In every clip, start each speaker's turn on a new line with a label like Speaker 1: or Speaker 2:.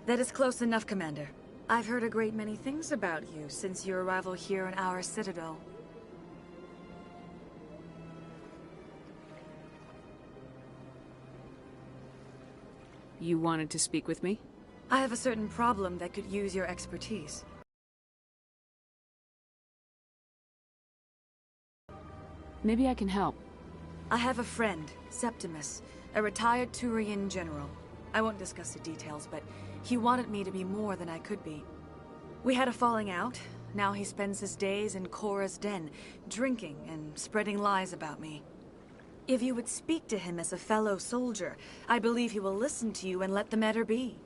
Speaker 1: That is close enough, Commander. I've heard a great many things about you since your arrival here in our citadel.
Speaker 2: You wanted to speak with me?
Speaker 1: I have a certain problem that could use your expertise.
Speaker 2: Maybe I can help.
Speaker 1: I have a friend, Septimus, a retired Turian general. I won't discuss the details, but he wanted me to be more than I could be. We had a falling out. Now he spends his days in Korra's den, drinking and spreading lies about me. If you would speak to him as a fellow soldier, I believe he will listen to you and let the matter be.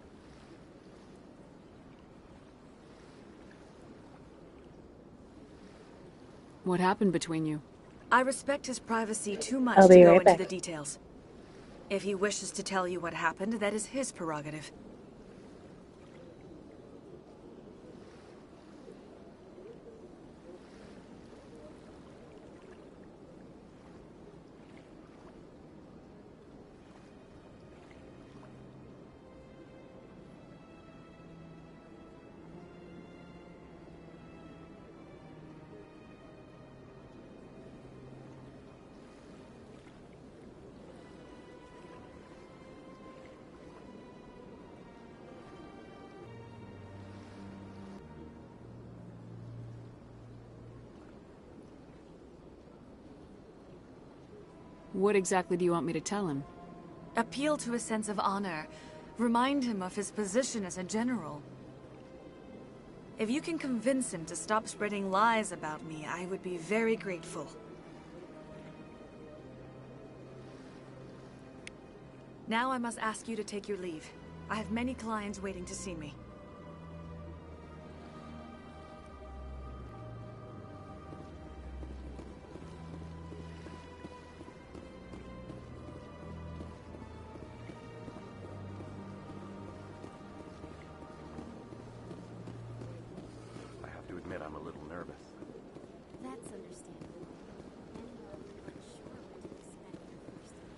Speaker 2: What happened between you?
Speaker 1: I respect his privacy too much
Speaker 3: I'll
Speaker 1: to
Speaker 3: be
Speaker 1: go
Speaker 3: right
Speaker 1: into
Speaker 3: back.
Speaker 1: the details. If he wishes to tell you what happened, that is his prerogative.
Speaker 2: What exactly do you want me to tell him?
Speaker 1: Appeal to his sense of honor. Remind him of his position as a general. If you can convince him to stop spreading lies about me, I would be very grateful. Now I must ask you to take your leave. I have many clients waiting to see me.
Speaker 4: I have to admit I'm a little nervous.
Speaker 5: That's understandable. Anyone unsure what to expect the first time.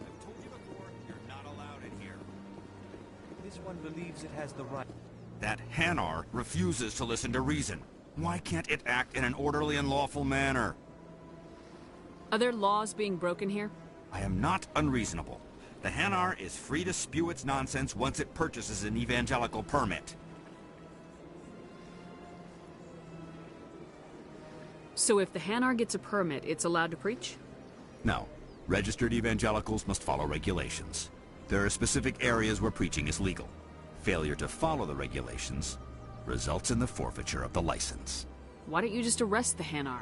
Speaker 6: I've told you before, you're not allowed in here. This one believes it has the right.
Speaker 7: That Hanar refuses to listen to reason. Why can't it act in an orderly and lawful manner?
Speaker 2: Are there laws being broken here?
Speaker 7: I am not unreasonable. The Hanar is free to spew its nonsense once it purchases an evangelical permit.
Speaker 2: So if the Hanar gets a permit, it's allowed to preach?
Speaker 7: No. Registered evangelicals must follow regulations. There are specific areas where preaching is legal. Failure to follow the regulations results in the forfeiture of the license.
Speaker 2: Why don't you just arrest the Hanar?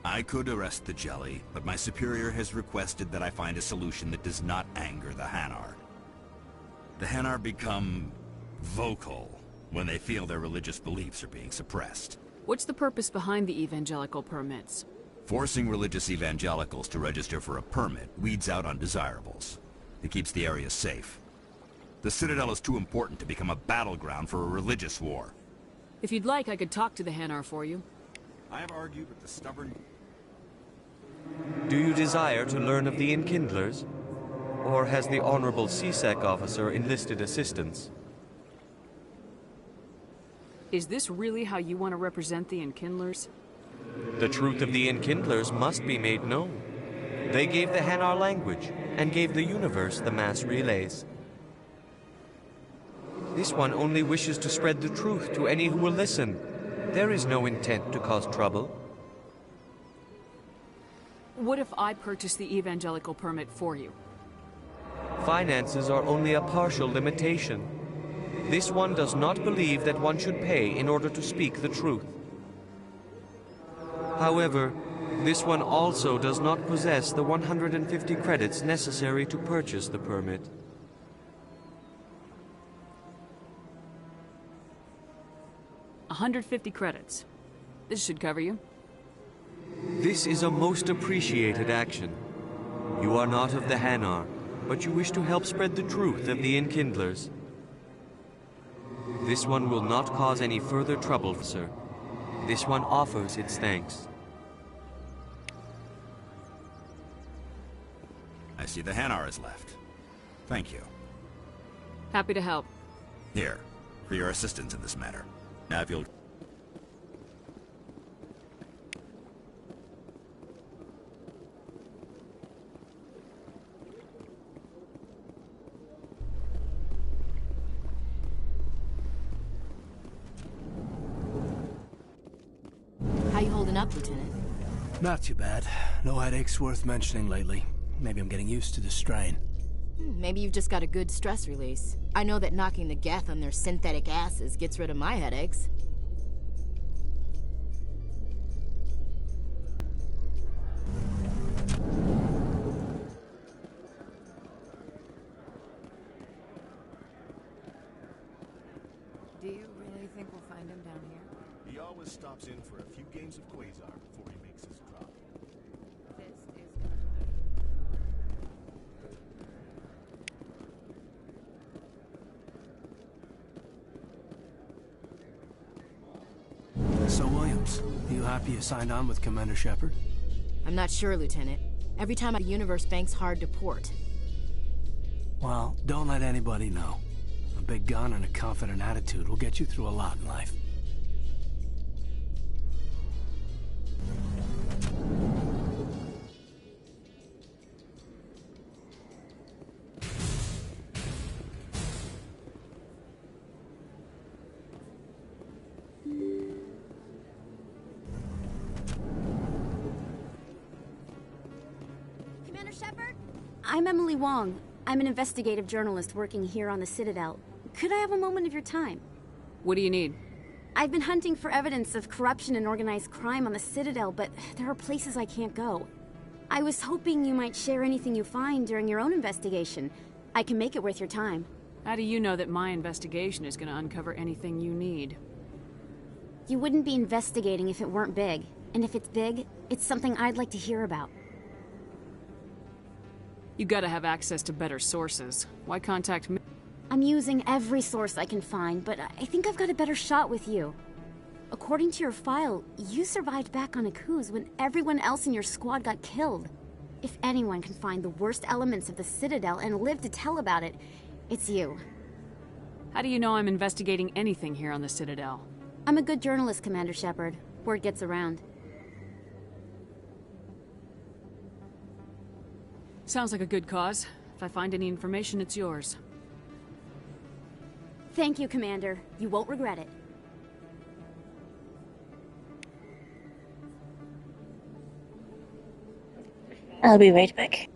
Speaker 7: I could arrest the jelly, but my superior has requested that I find a solution that does not anger the Hanar. The Hanar become vocal when they feel their religious beliefs are being suppressed.
Speaker 2: What's the purpose behind the evangelical permits?
Speaker 7: Forcing religious evangelicals to register for a permit weeds out undesirables. It keeps the area safe. The Citadel is too important to become a battleground for a religious war.
Speaker 2: If you'd like, I could talk to the Hanar for you.
Speaker 7: I have argued with the stubborn...
Speaker 6: Do you desire to learn of the Enkindlers? Or has the Honorable CSEC officer enlisted assistance?
Speaker 2: Is this really how you want to represent the Enkindlers?
Speaker 6: The truth of the Enkindlers must be made known. They gave the Hanar language, and gave the universe the mass relays. This one only wishes to spread the truth to any who will listen. There is no intent to cause trouble.
Speaker 2: What if I purchase the evangelical permit for you?
Speaker 6: Finances are only a partial limitation. This one does not believe that one should pay in order to speak the truth. However, this one also does not possess the 150 credits necessary to purchase the permit.
Speaker 2: $150 credits. This should cover you.
Speaker 6: This is a most appreciated action. You are not of the Hanar, but you wish to help spread the truth of the Enkindlers. This one will not cause any further trouble, sir. This one offers its thanks.
Speaker 7: I see the Hanar is left. Thank you.
Speaker 2: Happy to help.
Speaker 7: Here, for your assistance in this matter. Now if you'll...
Speaker 3: How you holding up, Lieutenant?
Speaker 8: Not too bad. No headaches worth mentioning lately. Maybe I'm getting used to the strain.
Speaker 3: Maybe you've just got a good stress release. I know that knocking the Geth on their synthetic asses gets rid of my headaches.
Speaker 2: Do you really think we'll find him down here?
Speaker 9: He always stops in for a few games of Quasar before he makes his drop.
Speaker 2: This is
Speaker 8: So, Williams, you happy you signed on with Commander Shepard?
Speaker 3: I'm not sure, Lieutenant. Every time the universe banks hard to port.
Speaker 8: Well, don't let anybody know. A big gun and a confident attitude will get you through a lot in life.
Speaker 5: Commander Shepard? I'm Emily Wong. I'm an investigative journalist working here on the Citadel. Could I have a moment of your time?
Speaker 2: What do you need?
Speaker 5: I've been hunting for evidence of corruption and organized crime on the Citadel, but there are places I can't go. I was hoping you might share anything you find during your own investigation. I can make it worth your time.
Speaker 2: How do you know that my investigation is going to uncover anything you need?
Speaker 5: You wouldn't be investigating if it weren't big. And if it's big, it's something I'd like to hear about.
Speaker 2: You gotta have access to better sources. Why contact me?
Speaker 5: I'm using every source I can find, but I think I've got a better shot with you. According to your file, you survived back on Akuz when everyone else in your squad got killed. If anyone can find the worst elements of the Citadel and live to tell about it, it's you.
Speaker 2: How do you know I'm investigating anything here on the Citadel?
Speaker 5: I'm a good journalist, Commander Shepard. Word gets around.
Speaker 2: Sounds like a good cause. If I find any information, it's yours.
Speaker 5: Thank you, Commander. You won't regret it.
Speaker 10: I'll be right back.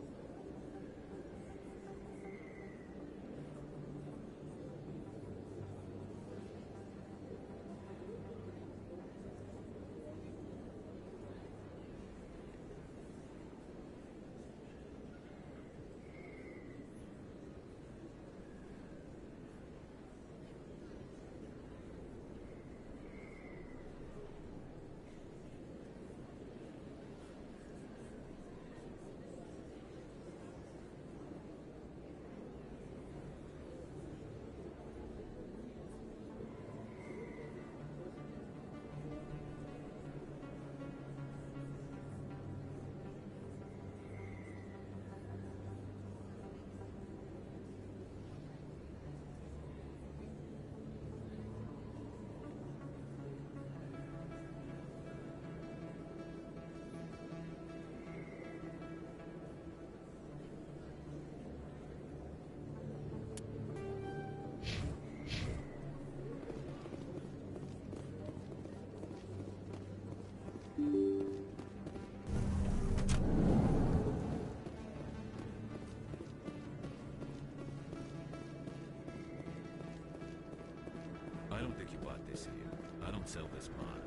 Speaker 11: see you. I don't sell this mod.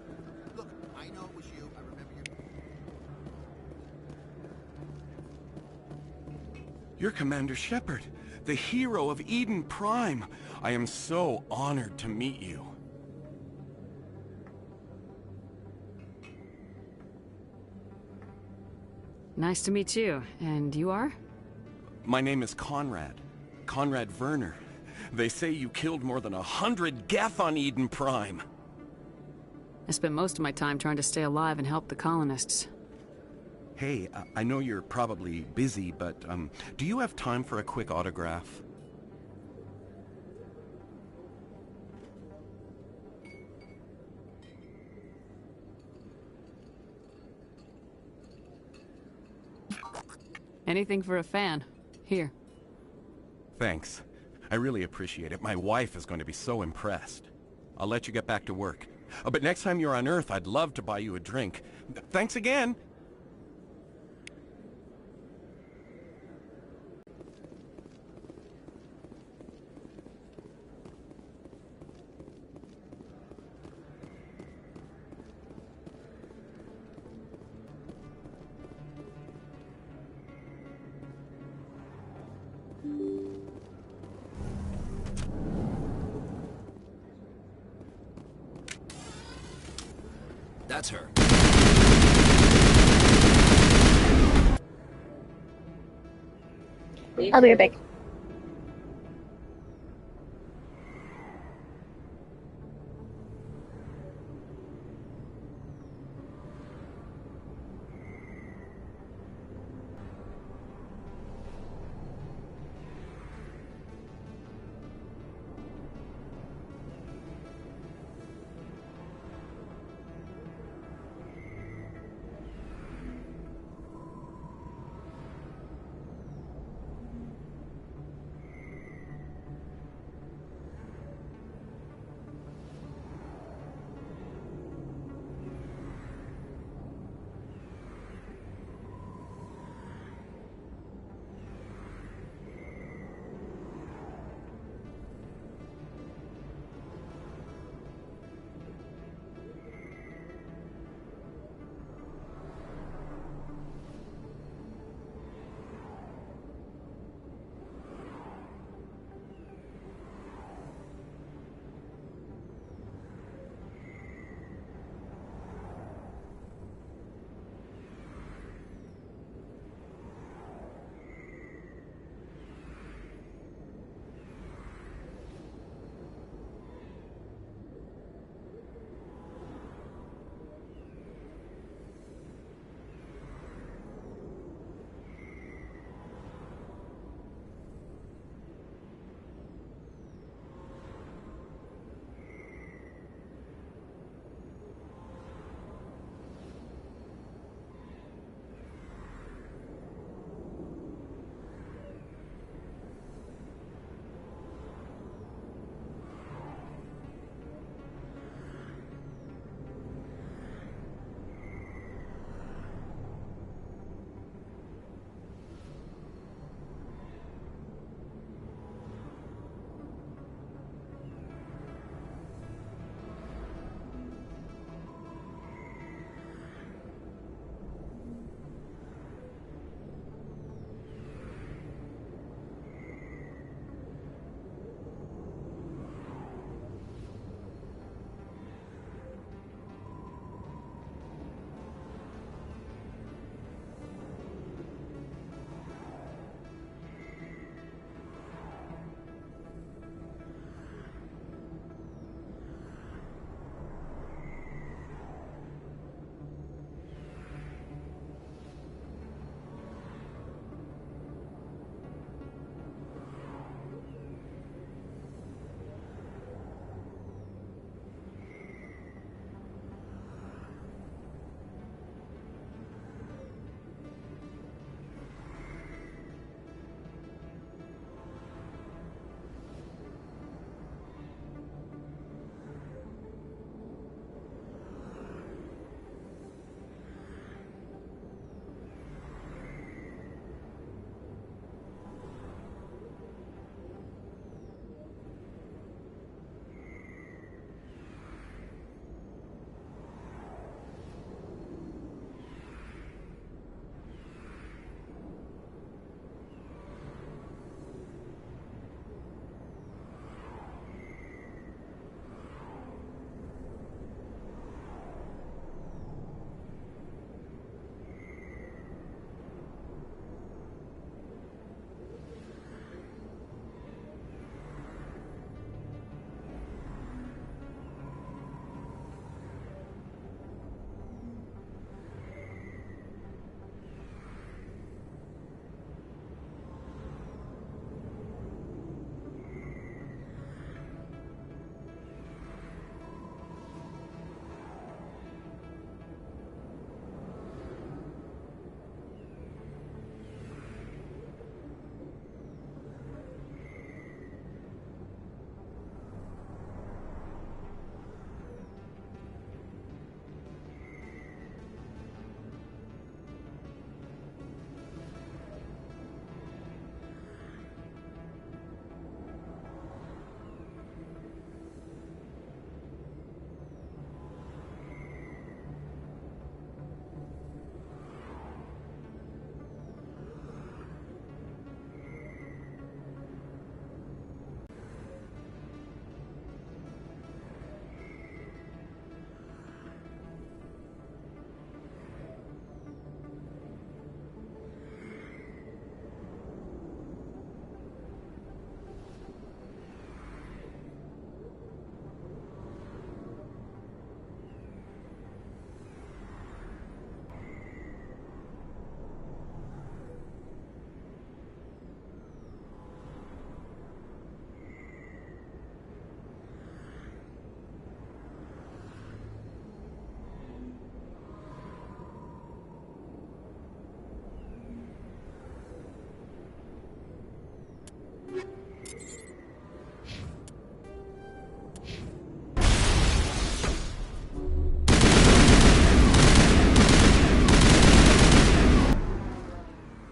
Speaker 12: Look, I know it was you. I remember you.
Speaker 13: You're Commander Shepard, the hero of Eden Prime. I am so honored to meet you.
Speaker 2: Nice to meet you. And you are?
Speaker 13: My name is Conrad. Conrad Werner. They say you killed more than 100 Geth on Eden Prime.
Speaker 2: I spent most of my time trying to stay alive and help the colonists.
Speaker 13: Hey, I know you're probably busy, but do you have time for a quick autograph?
Speaker 2: Anything for a fan. Here.
Speaker 13: Thanks. I really appreciate it. My wife is going to be so impressed. I'll let you get back to work. But next time you're on Earth, I'd love to buy you a drink. Thanks again!
Speaker 11: That's her.
Speaker 10: I'll be right back.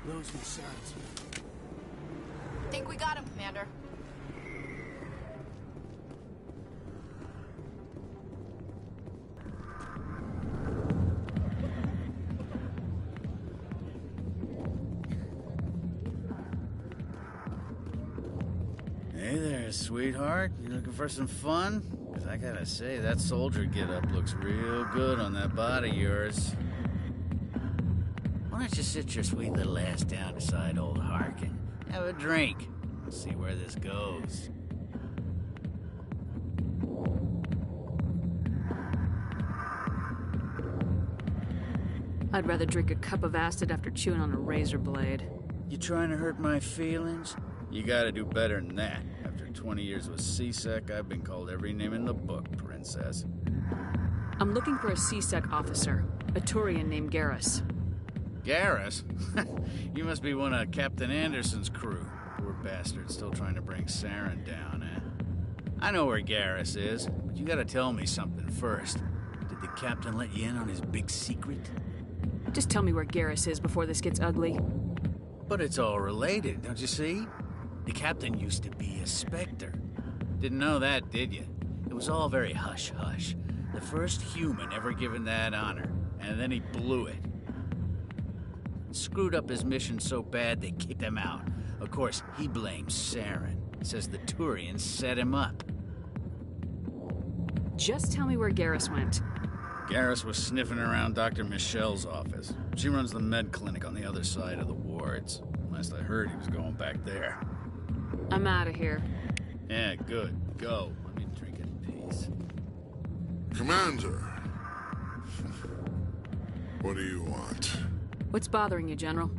Speaker 8: Those were Saren's.
Speaker 3: Think we got him, Commander.
Speaker 14: Hey there, sweetheart. You looking for some fun? 'Cause I gotta say, that soldier get-up looks real good on that body of yours. Why don't you sit your sweet little ass down beside old Harkin? Have a drink. Let's see where this goes.
Speaker 2: I'd rather drink a cup of acid after chewing on a razor blade.
Speaker 14: You trying to hurt my feelings? You gotta do better than that. After 20 years with C-Sec, I've been called every name in the book, Princess.
Speaker 2: I'm looking for a C-Sec officer, a Turian named Garrus.
Speaker 14: Garrus? You must be one of Captain Anderson's crew. Poor bastard, still trying to bring Saren down, eh? I know where Garrus is, but you gotta tell me something first. Did the captain let you in on his big secret?
Speaker 2: Just tell me where Garrus is before this gets ugly.
Speaker 14: But it's all related, don't you see? The captain used to be a Spectre. Didn't know that, did you? It was all very hush-hush. The first human ever given that honor, and then he blew it. Screwed up his mission so bad they kicked him out. Of course, he blames Saren. Says the Turians set him up.
Speaker 2: Just tell me where Garrus went.
Speaker 14: Garrus was sniffing around Dr. Michelle's office. She runs the med clinic on the other side of the wards. Last I heard, he was going back there.
Speaker 2: I'm out of here.
Speaker 14: Yeah, good. Go. Let me drink in peace.
Speaker 15: Commander. What do you want?
Speaker 2: What's bothering you, General?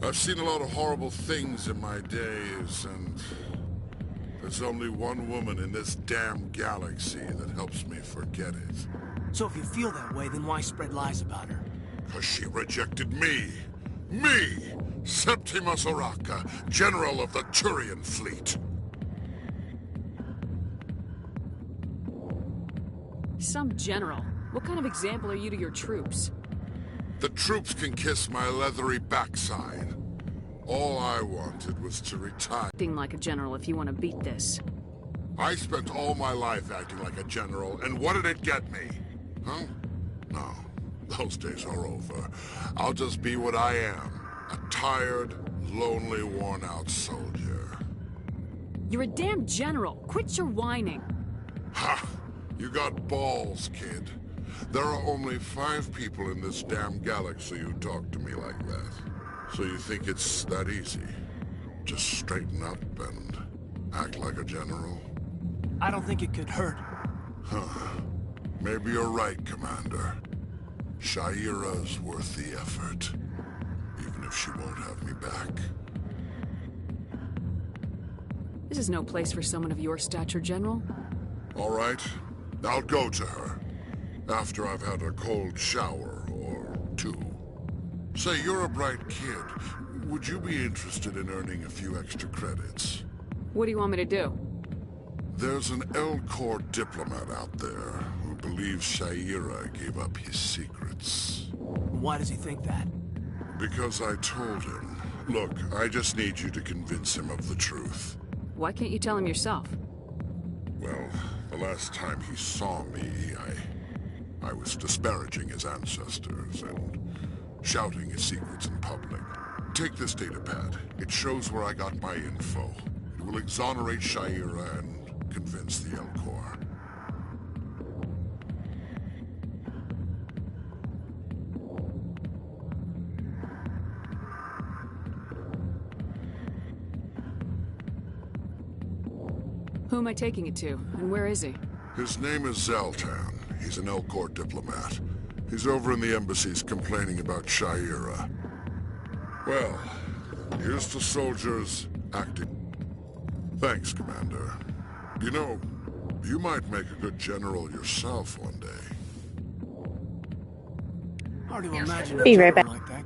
Speaker 15: I've seen a lot of horrible things in my days, and there's only one woman in this damn galaxy that helps me forget it.
Speaker 8: So if you feel that way, then why spread lies about her?
Speaker 15: 'Cause she rejected me. Me! Septimus Oraka, General of the Turian Fleet.
Speaker 2: Some general. What kind of example are you to your troops?
Speaker 15: The troops can kiss my leathery backside. All I wanted was to retire.
Speaker 2: Acting like a general if you want to beat this.
Speaker 15: I spent all my life acting like a general, and what did it get me? Huh? No, those days are over. I'll just be what I am. A tired, lonely, worn-out soldier.
Speaker 2: You're a damn general. Quit your whining.
Speaker 15: Ha! You got balls, kid. There are only 5 people in this damn galaxy who talk to me like that. So you think it's that easy? Just straighten up and act like a general?
Speaker 8: I don't think it could hurt.
Speaker 15: Huh. Maybe you're right, Commander. Shaira's worth the effort. Even if she won't have me back.
Speaker 2: This is no place for someone of your stature, General.
Speaker 15: All right. I'll go to her. After I've had a cold shower or 2. Say, you're a bright kid. Would you be interested in earning a few extra credits?
Speaker 2: What do you want me to do?
Speaker 15: There's an Elcor diplomat out there who believes Shaira gave up his secrets.
Speaker 8: Why does he think that?
Speaker 15: Because I told him. Look, I just need you to convince him of the truth.
Speaker 2: Why can't you tell him yourself?
Speaker 15: Well, the last time he saw me, I was disparaging his ancestors and shouting his secrets in public. Take this datapad. It shows where I got my info. It will exonerate Shaira and convince the Elcor.
Speaker 2: Who am I taking it to, and where is he?
Speaker 15: His name is Zaltan. He's an Elcor diplomat. He's over in the embassies complaining about Shaira. Well, here's to soldiers acting. Thanks, Commander. You know, you might make a good general yourself one day.
Speaker 8: Hard to imagine
Speaker 10: Be right back.
Speaker 8: like that.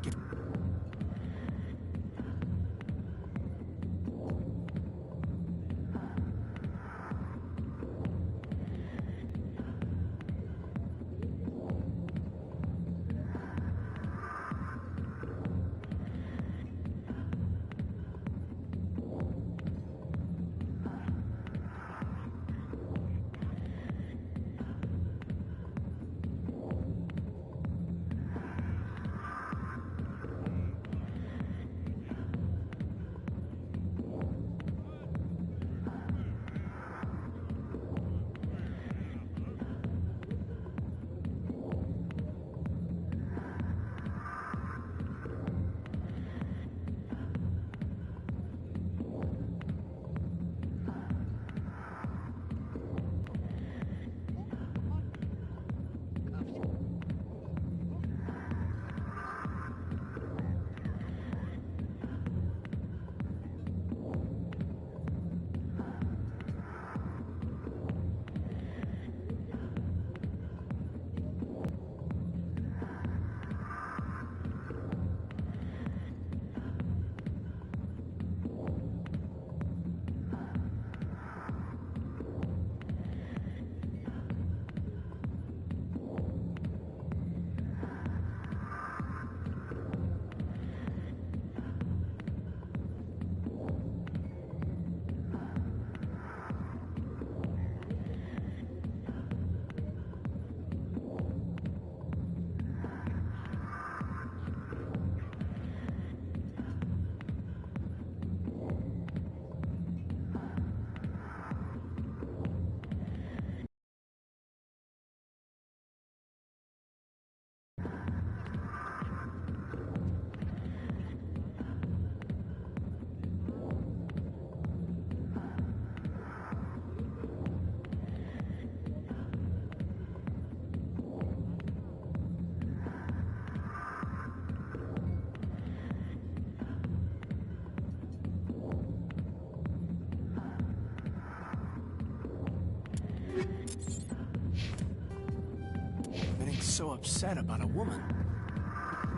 Speaker 8: so upset about a woman?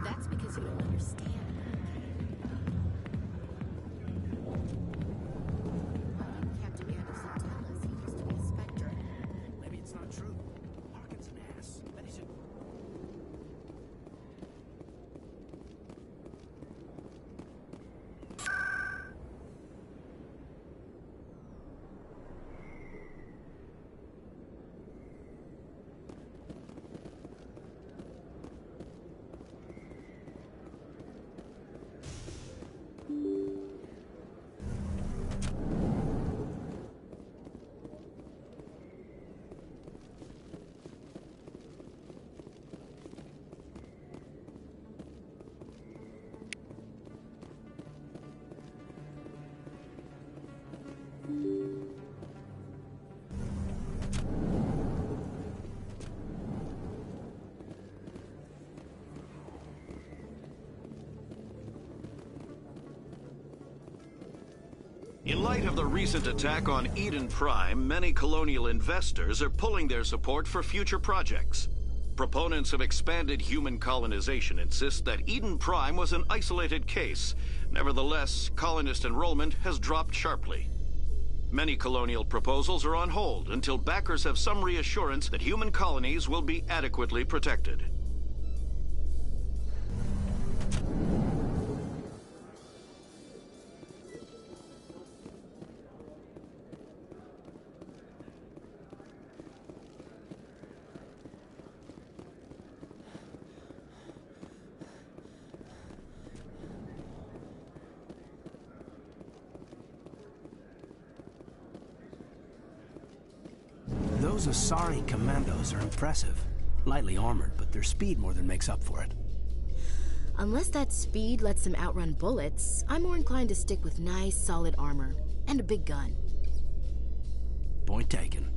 Speaker 3: That's because you don't understand. Captain Anderson tell us he used to be a Spectre.
Speaker 8: Maybe it's not true. Harkin's an ass. Bet he's a...
Speaker 16: In light of the recent attack on Eden Prime, many colonial investors are pulling their support for future projects. Proponents of expanded human colonization insist that Eden Prime was an isolated case. Nevertheless, colonist enrollment has dropped sharply. Many colonial proposals are on hold until backers have some reassurance that human colonies will be adequately protected.
Speaker 8: Those Asari commandos are impressive. Lightly armored, but their speed more than makes up for it.
Speaker 3: Unless that speed lets them outrun bullets, I'm more inclined to stick with nice, solid armor. And a big gun.
Speaker 8: Point taken.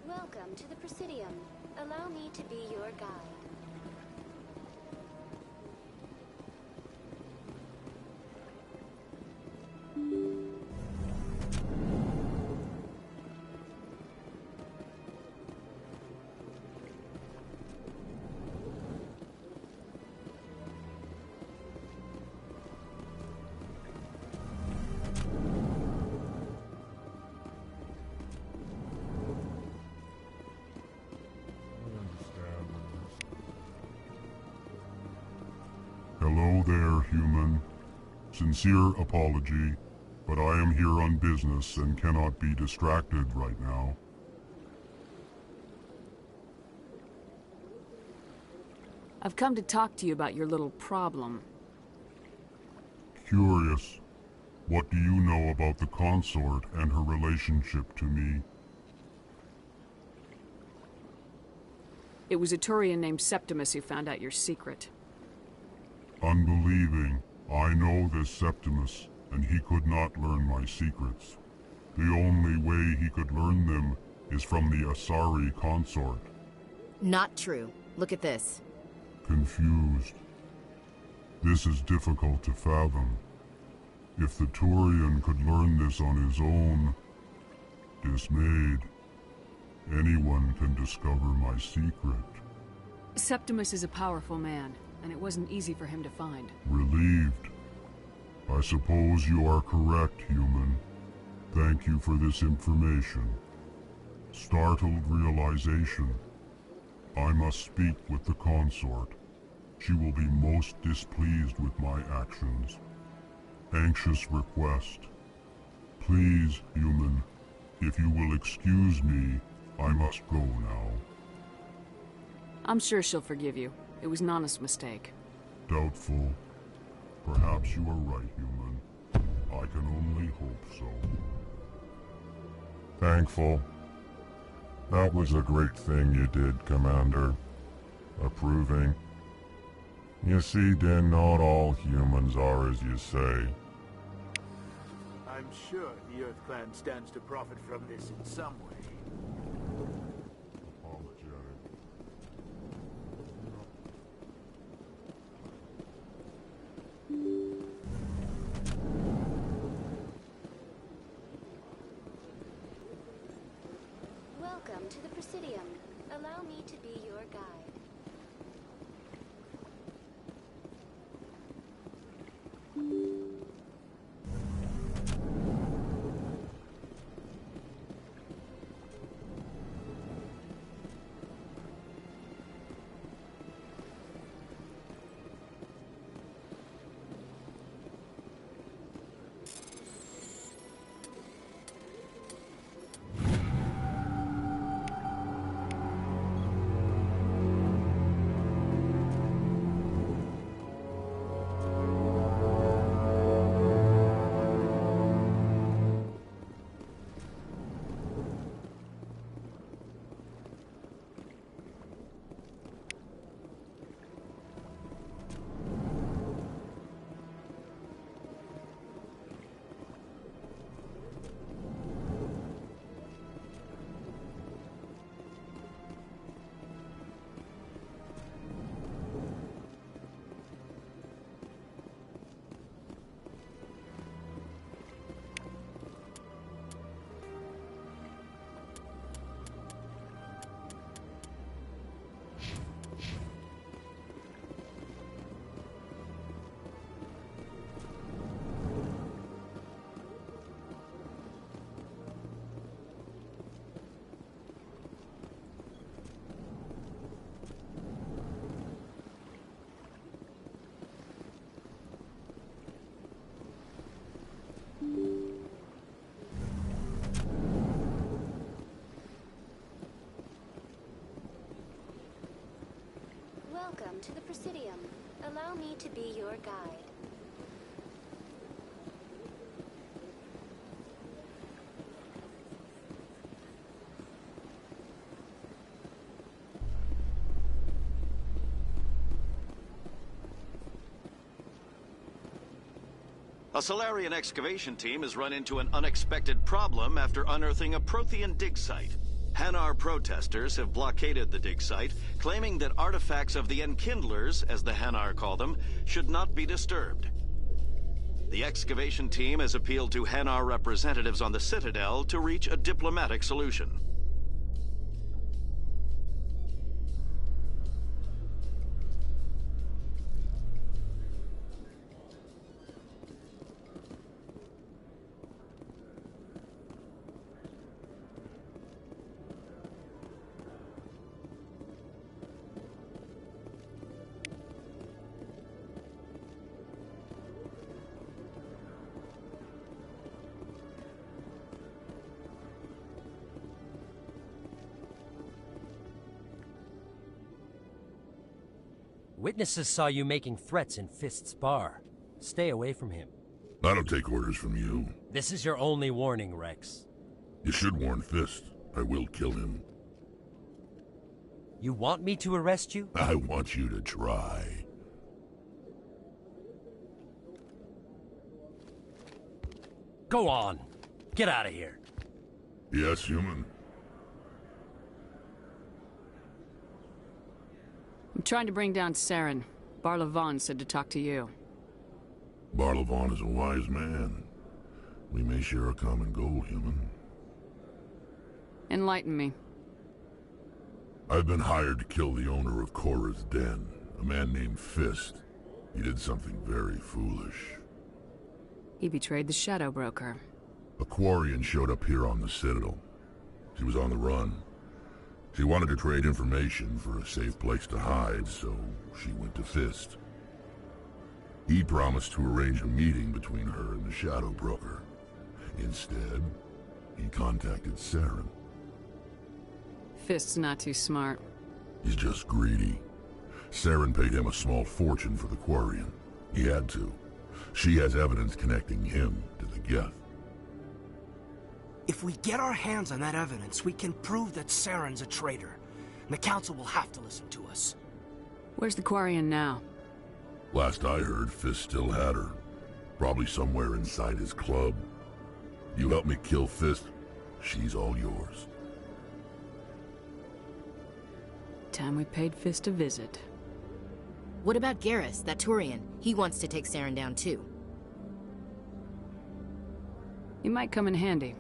Speaker 17: Welcome to the Presidium. Allow me to be your guide.
Speaker 15: Hello there, human. Sincere apology, but I am here on business and cannot be distracted right now.
Speaker 2: I've come to talk to you about your little problem.
Speaker 15: Curious. What do you know about the consort and her relationship to me?
Speaker 2: It was a Turian named Septimus who found out your secret.
Speaker 15: Unbelieving. I know this Septimus, and he could not learn my secrets. The only way he could learn them is from the Asari consort.
Speaker 3: Not true. Look at this.
Speaker 15: Confused. This is difficult to fathom. If the Turian could learn this on his own, dismayed, anyone can discover my secret.
Speaker 2: Septimus is a powerful man, and it wasn't easy for him to find.
Speaker 15: Relieved. I suppose you are correct, human. Thank you for this information. Startled realization. I must speak with the consort. She will be most displeased with my actions. Anxious request. Please, human, if you will excuse me, I must go now.
Speaker 2: I'm sure she'll forgive you. It was an honest mistake.
Speaker 15: Doubtful. Perhaps you are right, human. I can only hope so. Thankful. That was a great thing you did, Commander. Approving. You see, Din, not all humans are as you say.
Speaker 9: I'm sure the Earth Clan stands to profit from this in some way.
Speaker 17: Welcome to the Presidium. Allow me to be your guide. Welcome to the Presidium. Allow me to be your guide.
Speaker 16: A Solarian excavation team has run into an unexpected problem after unearthing a Prothean dig site. Hanar protesters have blockaded the dig site, claiming that artifacts of the Enkindlers, as the Hanar call them, should not be disturbed. The excavation team has appealed to Hanar representatives on the Citadel to reach a diplomatic solution.
Speaker 18: Witnesses saw you making threats in Fist's bar. Stay away from him.
Speaker 15: I don't take orders from you.
Speaker 18: This is your only warning, Rex.
Speaker 15: You should warn Fist. I will kill him.
Speaker 18: You want me to arrest you?
Speaker 15: I want you to try.
Speaker 18: Go on. Get out of here.
Speaker 15: Yes, human.
Speaker 2: I'm trying to bring down Saren. Barlavon said to talk to you.
Speaker 15: Barlavon is a wise man. We may share a common goal, human.
Speaker 2: Enlighten me.
Speaker 15: I've been hired to kill the owner of Korra's Den, a man named Fist. He did something very foolish.
Speaker 2: He betrayed the Shadow Broker.
Speaker 15: A Quarian showed up here on the Citadel.
Speaker 19: She was on the run. She wanted to trade information for a safe place to hide, so she went to Fist. He promised to arrange a meeting between her and the Shadow Broker. Instead, he contacted Saren.
Speaker 2: Fist's not too smart.
Speaker 19: He's just greedy. Saren paid him a small fortune for the Quarian. He had to. She has evidence connecting him to the Geth.
Speaker 20: If we get our hands on that evidence, we can prove that Saren's a traitor. And the Council will have to listen to us.
Speaker 2: Where's the Quarian now?
Speaker 19: Last I heard, Fist still had her. Probably somewhere inside his club. You help me kill Fist, she's all yours.
Speaker 2: Time we paid Fist a visit.
Speaker 3: What about Garrus, that Turian? He wants to take Saren down too.
Speaker 2: He might come in handy.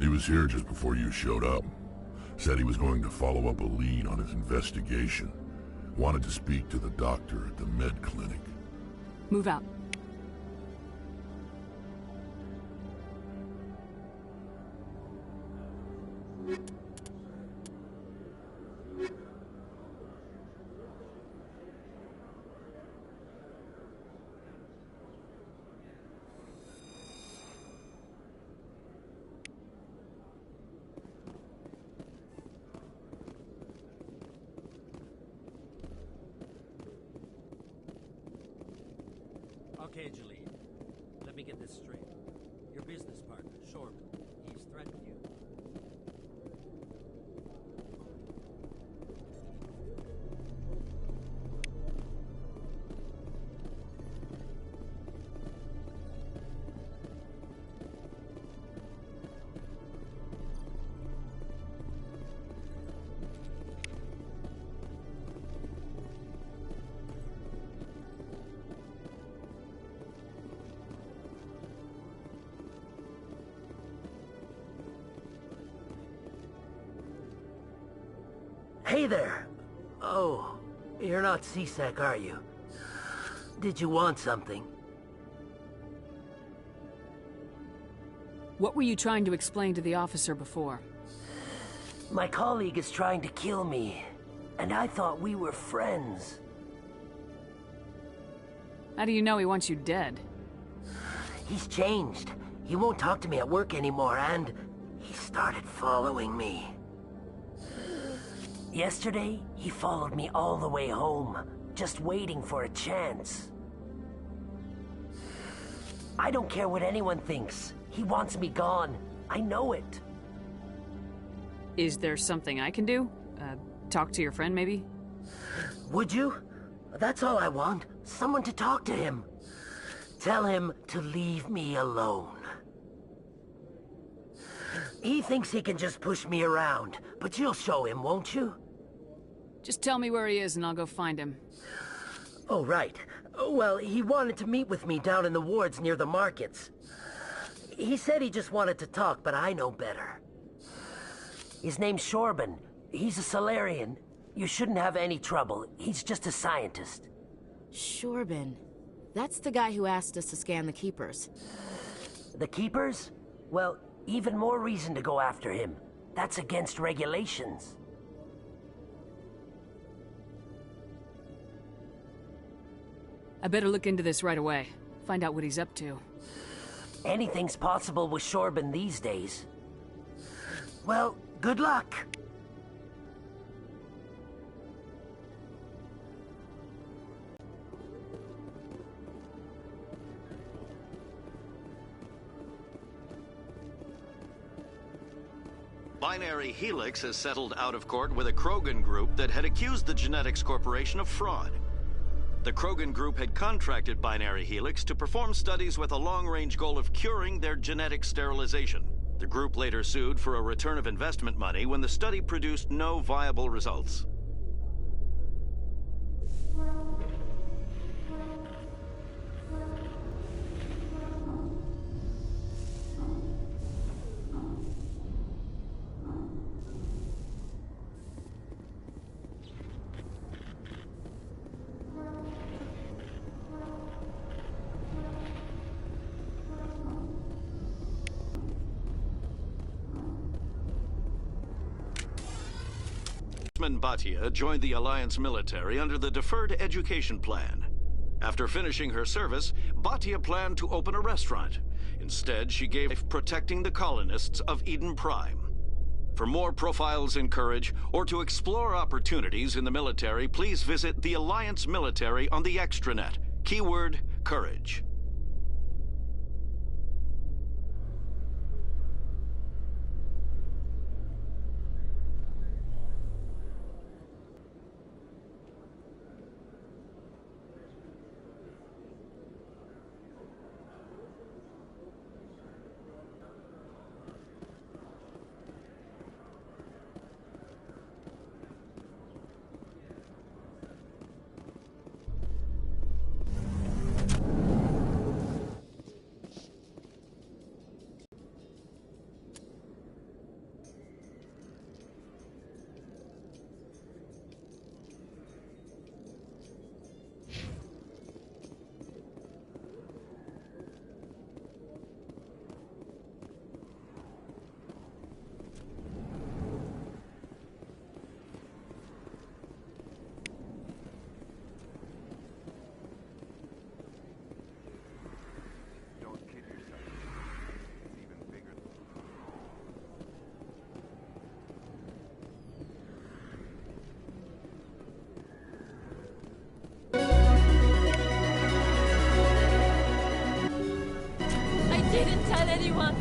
Speaker 19: He was here just before you showed up. Said he was going to follow up a lead on his investigation. Wanted to speak to the doctor at the med clinic.
Speaker 2: Move out.
Speaker 18: Okay, Jalid. Let me get this straight. Your business partner, Shorman, he's threatened you.
Speaker 21: Hey there! Oh, you're not C-Sec, are you? Did you want something?
Speaker 2: What were you trying to explain to the officer before?
Speaker 21: My colleague is trying to kill me, and I thought we were friends.
Speaker 2: How do you know he wants you dead?
Speaker 21: He's changed. He won't talk to me at work anymore, and he started following me. Yesterday, he followed me all the way home, just waiting for a chance. I don't care what anyone thinks. He wants me gone. I know it.
Speaker 2: Is there something I can do? Talk to your friend, maybe?
Speaker 21: Would you? That's all I want. Someone to talk to him. Tell him to leave me alone. He thinks he can just push me around, but you'll show him, won't you?
Speaker 2: Just tell me where he is and I'll go find him.
Speaker 21: Oh, right. Well, he wanted to meet with me down in the wards near the markets. He said he just wanted to talk, but I know better. His name's Shorban. He's a Salarian. You shouldn't have any trouble. He's just a scientist.
Speaker 3: Shorban. That's the guy who asked us to scan the Keepers.
Speaker 21: The Keepers? Well, even more reason to go after him. That's against regulations.
Speaker 2: I better look into this right away. Find out what he's up to.
Speaker 21: Anything's possible with Shorban these days. Well, good luck.
Speaker 16: Binary Helix has settled out of court with a Krogan group that had accused the Genetics Corporation of fraud. The Krogan group had contracted Binary Helix to perform studies with a long-range goal of curing their genetic sterilization. The group later sued for a return of investment money when the study produced no viable results. Sharon Bhatia joined the Alliance military under the Deferred Education Plan. After finishing her service, Bhatia planned to open a restaurant. Instead, she gave life protecting the colonists of Eden Prime. For more profiles in Courage, or to explore opportunities in the military, please visit the Alliance military on the extranet. Keyword, Courage.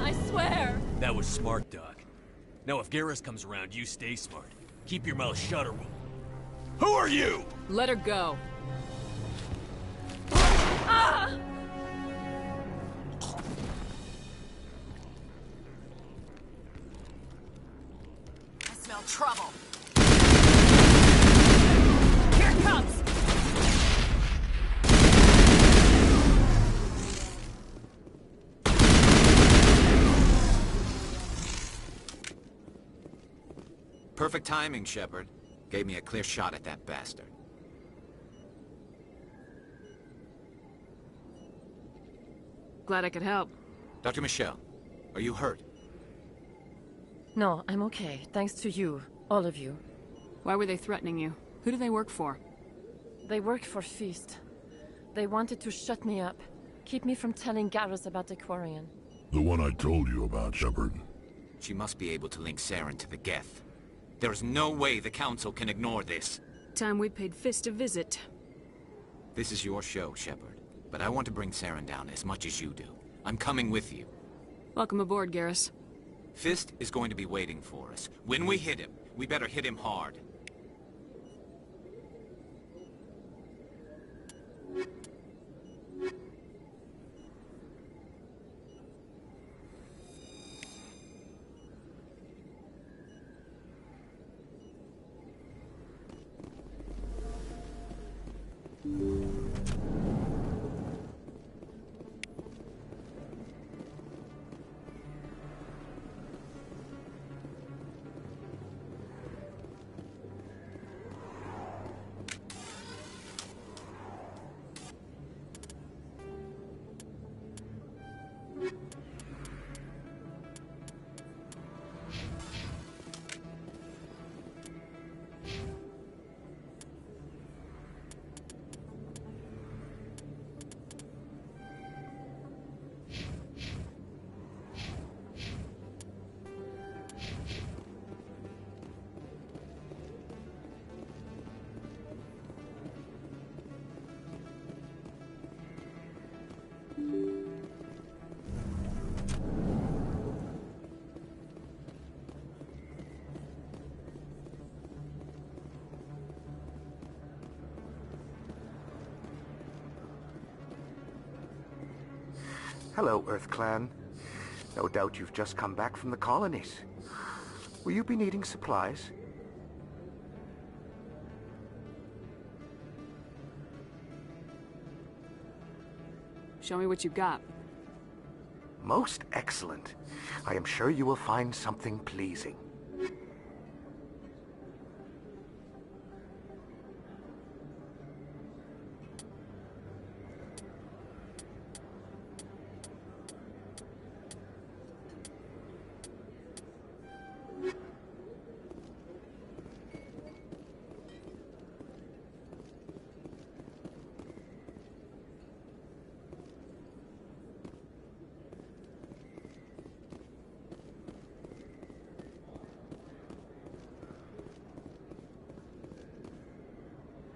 Speaker 1: I swear!
Speaker 11: That was smart, Doc. Now if Garrus comes around, you stay smart. Keep your mouth shut or we'll... Who are you?
Speaker 2: Let her go.
Speaker 1: Ah!
Speaker 22: I smell trouble.
Speaker 1: Here it comes!
Speaker 23: Perfect timing, Shepard. Gave me a clear shot at that bastard.
Speaker 2: Glad I could help.
Speaker 23: Dr. Michelle, are you hurt?
Speaker 1: No, I'm okay. Thanks to you. All of you.
Speaker 2: Why were they threatening you? Who do they work for?
Speaker 1: They work for Feast. They wanted to shut me up. Keep me from telling Garrus about the Quarian.
Speaker 19: The one I told you about, Shepard.
Speaker 23: She must be able to link Saren to the Geth. There is no way the Council can ignore this.
Speaker 2: Time we paid Fist a visit.
Speaker 23: This is your show, Shepard. But I want to bring Saren down as much as you do. I'm coming with you.
Speaker 2: Welcome aboard, Garrus.
Speaker 23: Fist is going to be waiting for us. When we hit him, we better hit him hard.
Speaker 4: Hello, Earth Clan. No doubt you've just come back from the colonies. Will you be needing supplies?
Speaker 2: Show me what you got.
Speaker 4: Most excellent. I am sure you will find something pleasing.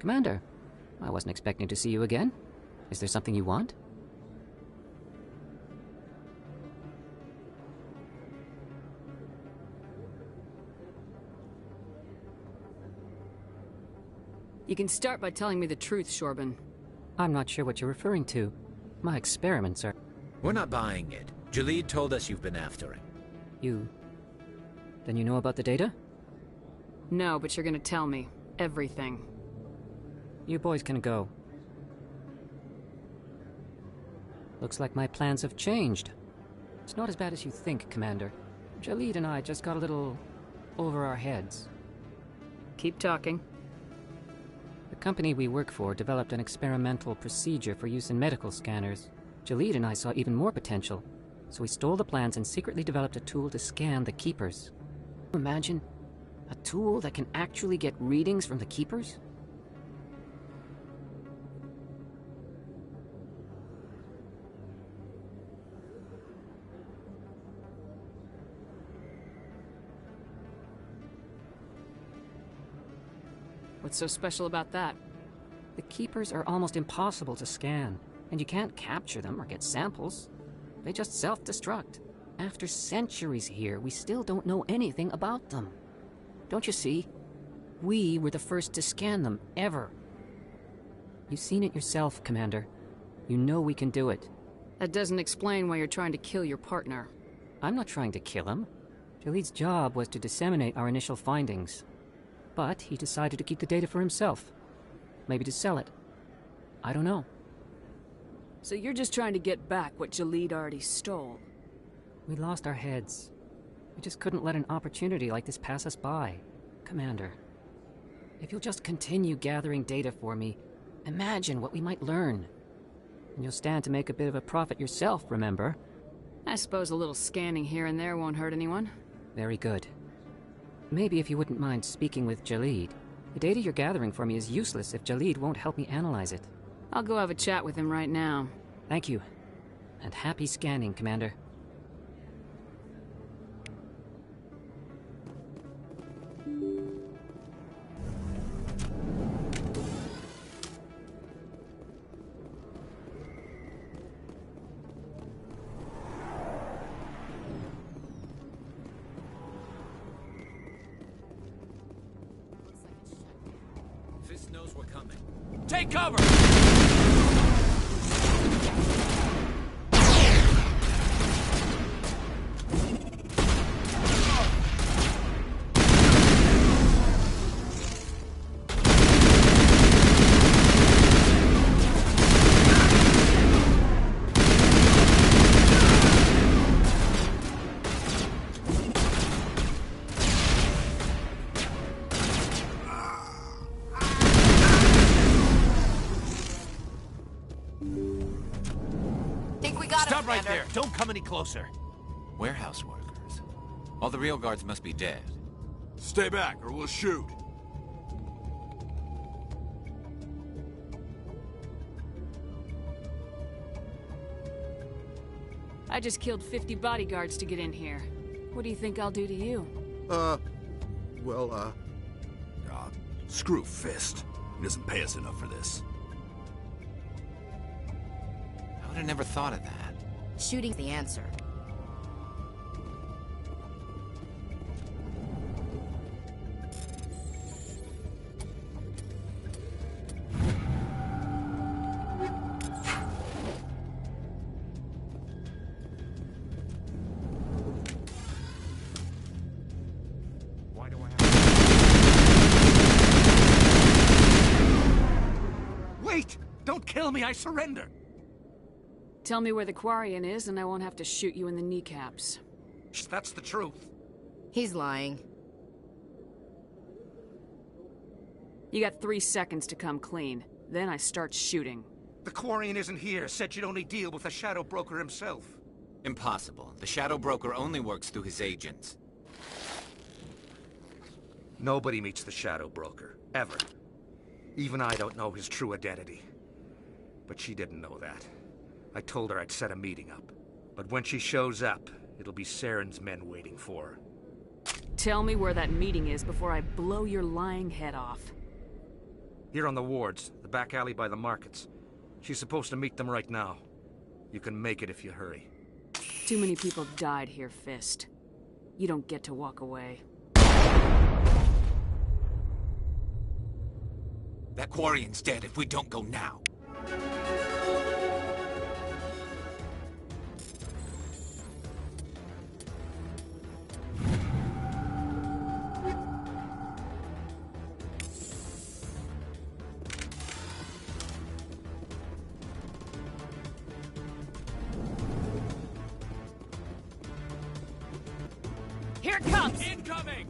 Speaker 5: Commander, I wasn't expecting to see you again. Is there something you want?
Speaker 2: You can start by telling me the truth, Shorban.
Speaker 5: I'm not sure what you're referring to. My experiments are...
Speaker 23: We're not buying it. Jalid told us you've been after him.
Speaker 5: You... Then you know about the data?
Speaker 2: No, but you're gonna tell me. Everything.
Speaker 5: You boys can go. Looks like my plans have changed. It's not as bad as you think, Commander. Jalid and I just got a little... over our heads.
Speaker 2: Keep talking.
Speaker 5: The company we work for developed an experimental procedure for use in medical scanners. Jalid and I saw even more potential, so we stole the plans and secretly developed a tool to scan the Keepers. Imagine a tool that can actually get readings from the Keepers?
Speaker 2: What's so special about that?
Speaker 5: The Keepers are almost impossible to scan, and you can't capture them or get samples. They just self-destruct. After centuries here, we still don't know anything about them. Don't you see? We were the first to scan them, ever. You've seen it yourself, Commander. You know we can do it.
Speaker 2: That doesn't explain why you're trying to kill your partner.
Speaker 5: I'm not trying to kill him. Jalid's job was to disseminate our initial findings. But he decided to keep the data for himself. Maybe to sell it. I don't know.
Speaker 2: So you're just trying to get back what Jalid already stole?
Speaker 5: We lost our heads. We just couldn't let an opportunity like this pass us by. Commander, if you'll just continue gathering data for me, imagine what we might learn. And you'll stand to make a bit of a profit yourself, remember?
Speaker 2: I suppose a little scanning here and there won't hurt anyone.
Speaker 5: Very good. Maybe if you wouldn't mind speaking with Jalid. The data you're gathering for me is useless if Jalid won't help me analyze it.
Speaker 2: I'll go have a chat with him right now.
Speaker 5: Thank you. And happy scanning, Commander.
Speaker 23: Fist knows we're coming.
Speaker 11: Take cover!
Speaker 23: Stop right there!
Speaker 11: Don't come any closer.
Speaker 23: Warehouse workers. All the real guards must be dead.
Speaker 15: Stay back, or we'll shoot.
Speaker 2: I just killed 50 bodyguards to get in here. What do you think I'll do to you?
Speaker 6: Screw Fist. He doesn't pay us enough for this.
Speaker 23: I would have never thought of that.
Speaker 3: Shooting's the answer.
Speaker 6: Why do I have...
Speaker 11: Wait! Don't kill me, I surrender!
Speaker 2: Tell me where the Quarian is and I won't have to shoot you in the kneecaps.
Speaker 11: That's the truth.
Speaker 3: He's lying.
Speaker 2: You got 3 seconds to come clean. Then I start shooting.
Speaker 11: The Quarian isn't here. Said you'd only deal with the Shadow Broker himself.
Speaker 23: Impossible. The Shadow Broker only works through his agents.
Speaker 11: Nobody meets the Shadow Broker. Ever. Even I don't know his true identity. But she didn't know that. I told her I'd set a meeting up. But when she shows up, it'll be Saren's men waiting for her.
Speaker 2: Tell me where that meeting is before I blow your lying head off.
Speaker 11: Here on the wards, the back alley by the markets. She's supposed to meet them right now. You can make it if you hurry.
Speaker 2: Too many people died here, Fist. You don't get to walk away.
Speaker 23: That Quarian's dead if we don't go now.
Speaker 2: Here it comes!
Speaker 14: Incoming!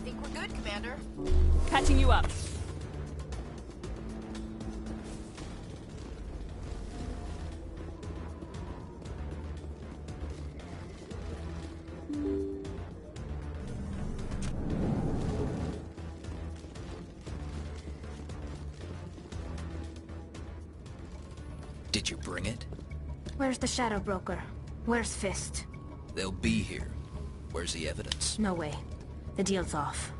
Speaker 22: Think we're good, Commander?
Speaker 2: Patching you up.
Speaker 7: Did you bring it?
Speaker 12: Where's the Shadow Broker? Where's Fist?
Speaker 7: They'll be here. Where's the evidence?
Speaker 12: No way. The deal's off.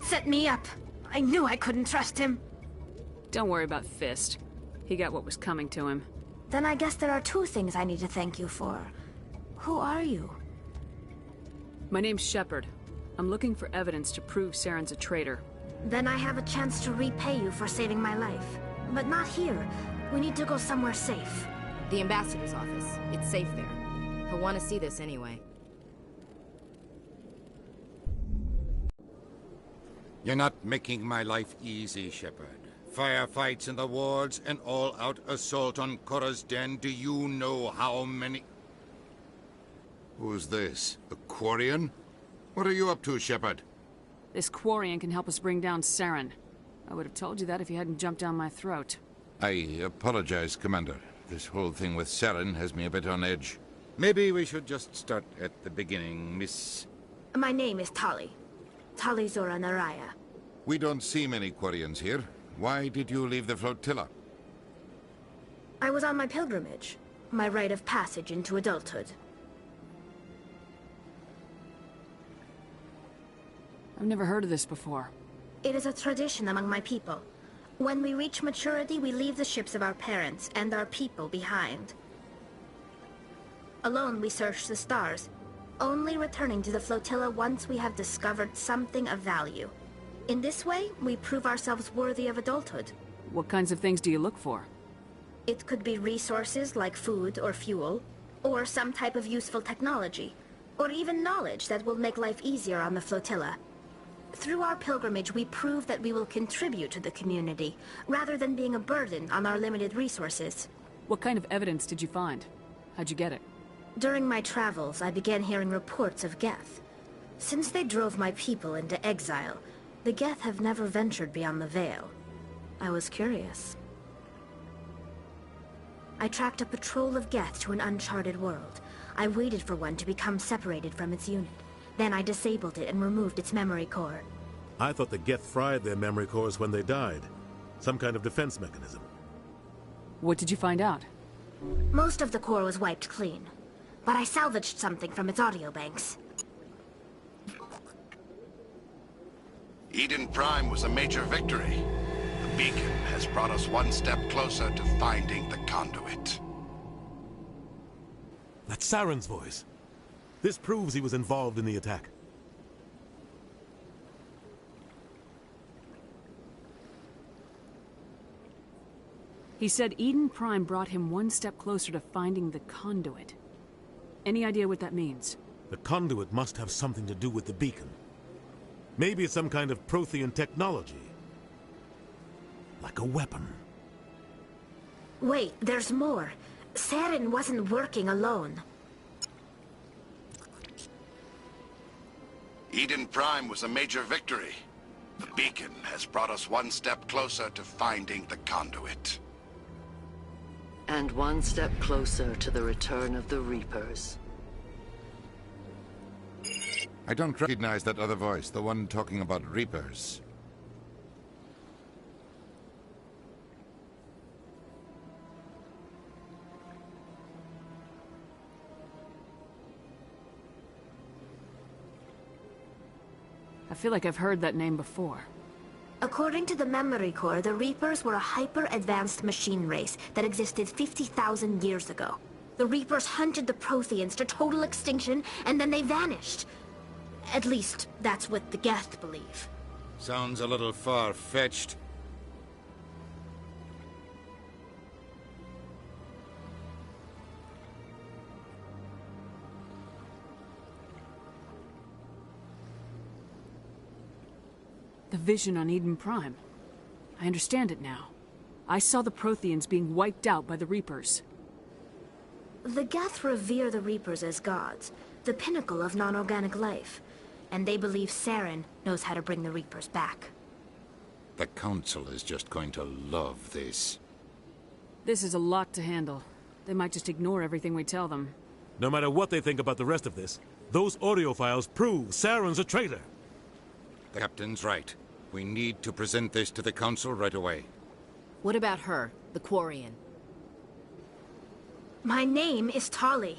Speaker 12: Set me up. I knew I couldn't trust him.
Speaker 2: Don't worry about Fist. He got what was coming to him.
Speaker 12: Then I guess there are two things I need to thank you for. Who are you?
Speaker 2: My name's Shepard. I'm looking for evidence to prove Saren's a traitor.
Speaker 12: Then I have a chance to repay you for saving my life. But not here. We need to go somewhere safe.
Speaker 3: The ambassador's office. It's safe there. He'll want to see this anyway.
Speaker 13: You're not making my life easy, Shepard. Firefights in the wards, an all-out assault on Korra's den. Do you know how many... Who's this? A Quarian? What are you up to, Shepard?
Speaker 2: This Quarian can help us bring down Saren. I would have told you that if you hadn't jumped down my throat.
Speaker 13: I apologize, Commander. This whole thing with Saren has me a bit on edge. Maybe we should just start at the beginning, Miss...
Speaker 12: My name is Tali. Tali Zora Naraya.
Speaker 13: We don't see many Quarians here. Why did you leave the flotilla?
Speaker 12: I was on my pilgrimage. My rite of passage into adulthood.
Speaker 2: I've never heard of this before.
Speaker 12: It is a tradition among my people. When we reach maturity, we leave the ships of our parents and our people behind. Alone, we search the stars, only returning to the flotilla once we have discovered something of value. In this way, we prove ourselves worthy of adulthood.
Speaker 2: What kinds of things do you look for?
Speaker 12: It could be resources like food or fuel, or some type of useful technology, or even knowledge that will make life easier on the flotilla. Through our pilgrimage, we prove that we will contribute to the community, rather than being a burden on our limited resources.
Speaker 2: What kind of evidence did you find? How'd you get it?
Speaker 12: During my travels, I began hearing reports of Geth. Since they drove my people into exile, the Geth have never ventured beyond the Veil. I was curious. I tracked a patrol of Geth to an uncharted world. I waited for one to become separated from its unit. Then I disabled it and removed its memory core.
Speaker 24: I thought the Geth fried their memory cores when they died. Some kind of defense mechanism.
Speaker 2: What did you find out?
Speaker 12: Most of the core was wiped clean, but I salvaged something from its audio banks.
Speaker 25: Eden Prime was a major victory. The beacon has brought us one step closer to finding the conduit.
Speaker 24: That's Saren's voice. This proves he was involved in the attack.
Speaker 2: He said Eden Prime brought him one step closer to finding the conduit. Any idea what that means?
Speaker 24: The conduit must have something to do with the beacon. Maybe it's some kind of Prothean technology. Like a weapon.
Speaker 12: Wait, there's more. Saren wasn't working alone.
Speaker 25: Eden Prime was a major victory. The beacon has brought us one step closer to finding the conduit.
Speaker 8: And one step closer to the return of the Reapers.
Speaker 13: I don't recognize that other voice, the one talking about Reapers.
Speaker 2: I feel like I've heard that name before.
Speaker 12: According to the Memory Core, the Reapers were a hyper-advanced machine race that existed 50,000 years ago. The Reapers hunted the Protheans to total extinction, and then they vanished. At least, that's what the Geth believe.
Speaker 13: Sounds a little far-fetched.
Speaker 2: The vision on Eden Prime. I understand it now. I saw the Protheans being wiped out by the Reapers.
Speaker 12: The Geth revere the Reapers as gods, the pinnacle of non-organic life. And they believe Saren knows how to bring the Reapers back.
Speaker 13: The Council is just going to love this.
Speaker 2: This is a lot to handle. They might just ignore everything we tell them.
Speaker 24: No matter what they think about the rest of this, those audio files prove Saren's a traitor.
Speaker 13: The Captain's right. We need to present this to the Council right away.
Speaker 3: What about her, the Quarian?
Speaker 12: My name is Tali.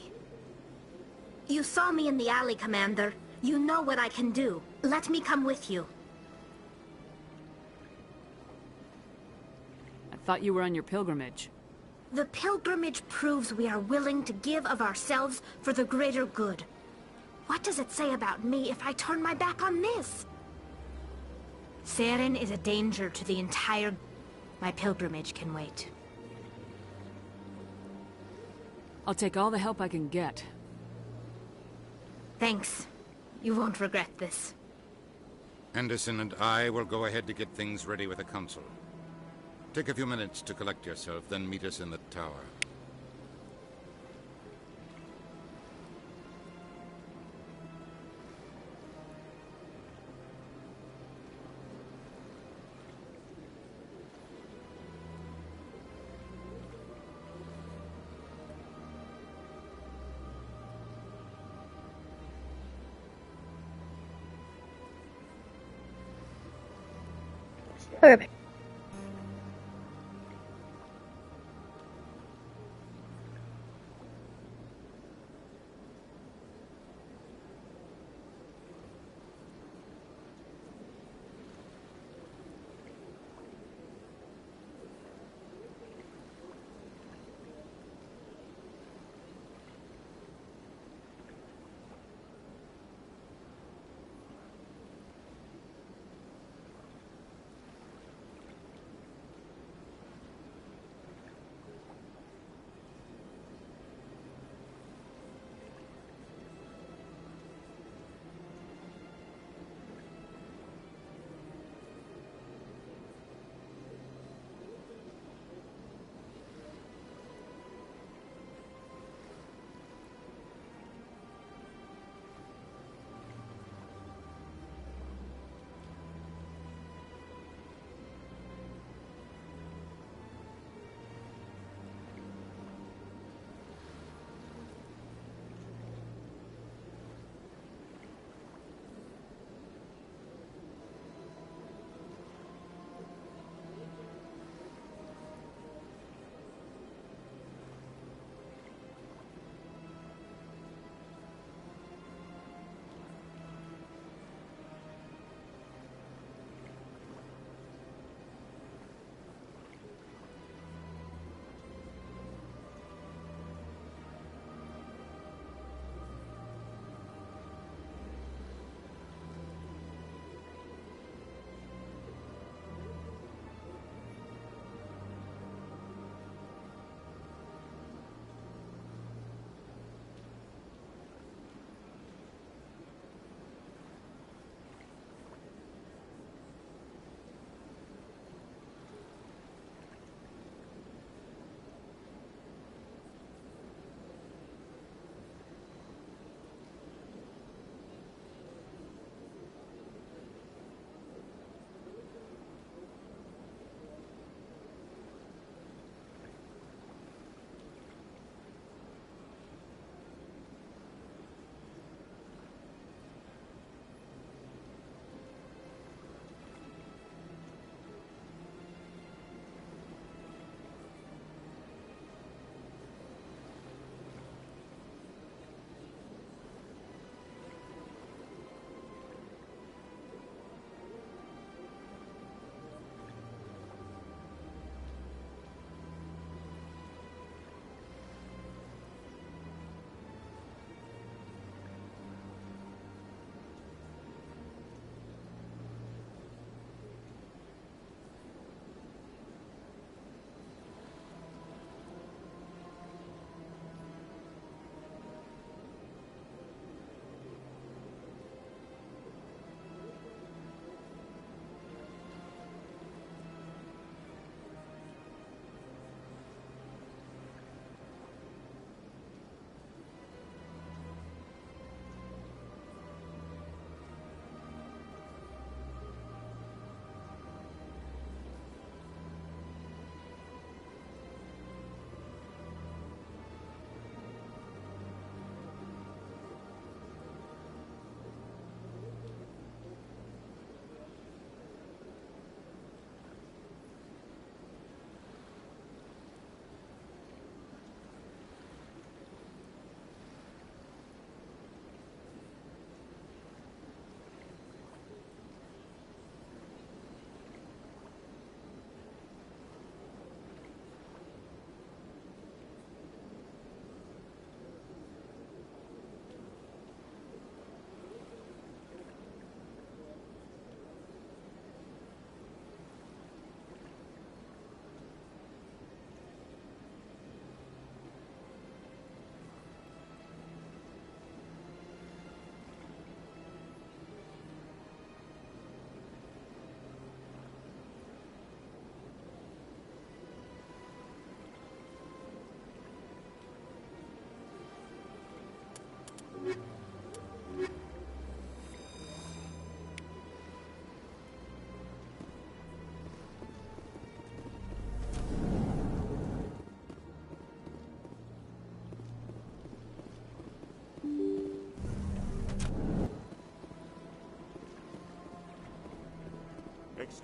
Speaker 12: You saw me in the alley, Commander. You know what I can do. Let me come with you.
Speaker 2: I thought you were on your pilgrimage.
Speaker 12: The pilgrimage proves we are willing to give of ourselves for the greater good. What does it say about me if I turn my back on this? Saren is a danger to the entire... My pilgrimage can wait.
Speaker 2: I'll take all the help I can get.
Speaker 12: Thanks. You won't regret this.
Speaker 13: Anderson and I will go ahead to get things ready with the Council. Take a few minutes to collect yourself, then meet us in the tower.
Speaker 9: Okay.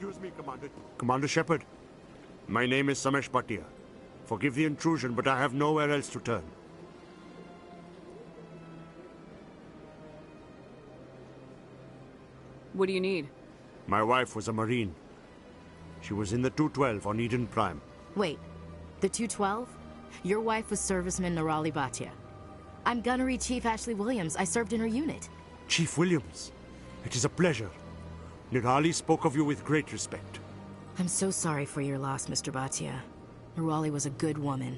Speaker 10: Excuse me, Commander. Commander Shepard, my name is Samesh Bhatia. Forgive the intrusion, but I have nowhere else to turn.
Speaker 2: What do you need?
Speaker 10: My wife was a Marine. She was in the 212 on Eden Prime.
Speaker 3: Wait, the 212? Your wife was serviceman Nirali Bhatia. I'm Gunnery Chief Ashley Williams. I served in her unit.
Speaker 10: Chief Williams, it is a pleasure. Nirali spoke of you with great respect.
Speaker 3: I'm so sorry for your loss, Mr. Bhatia. Nirali was a good woman.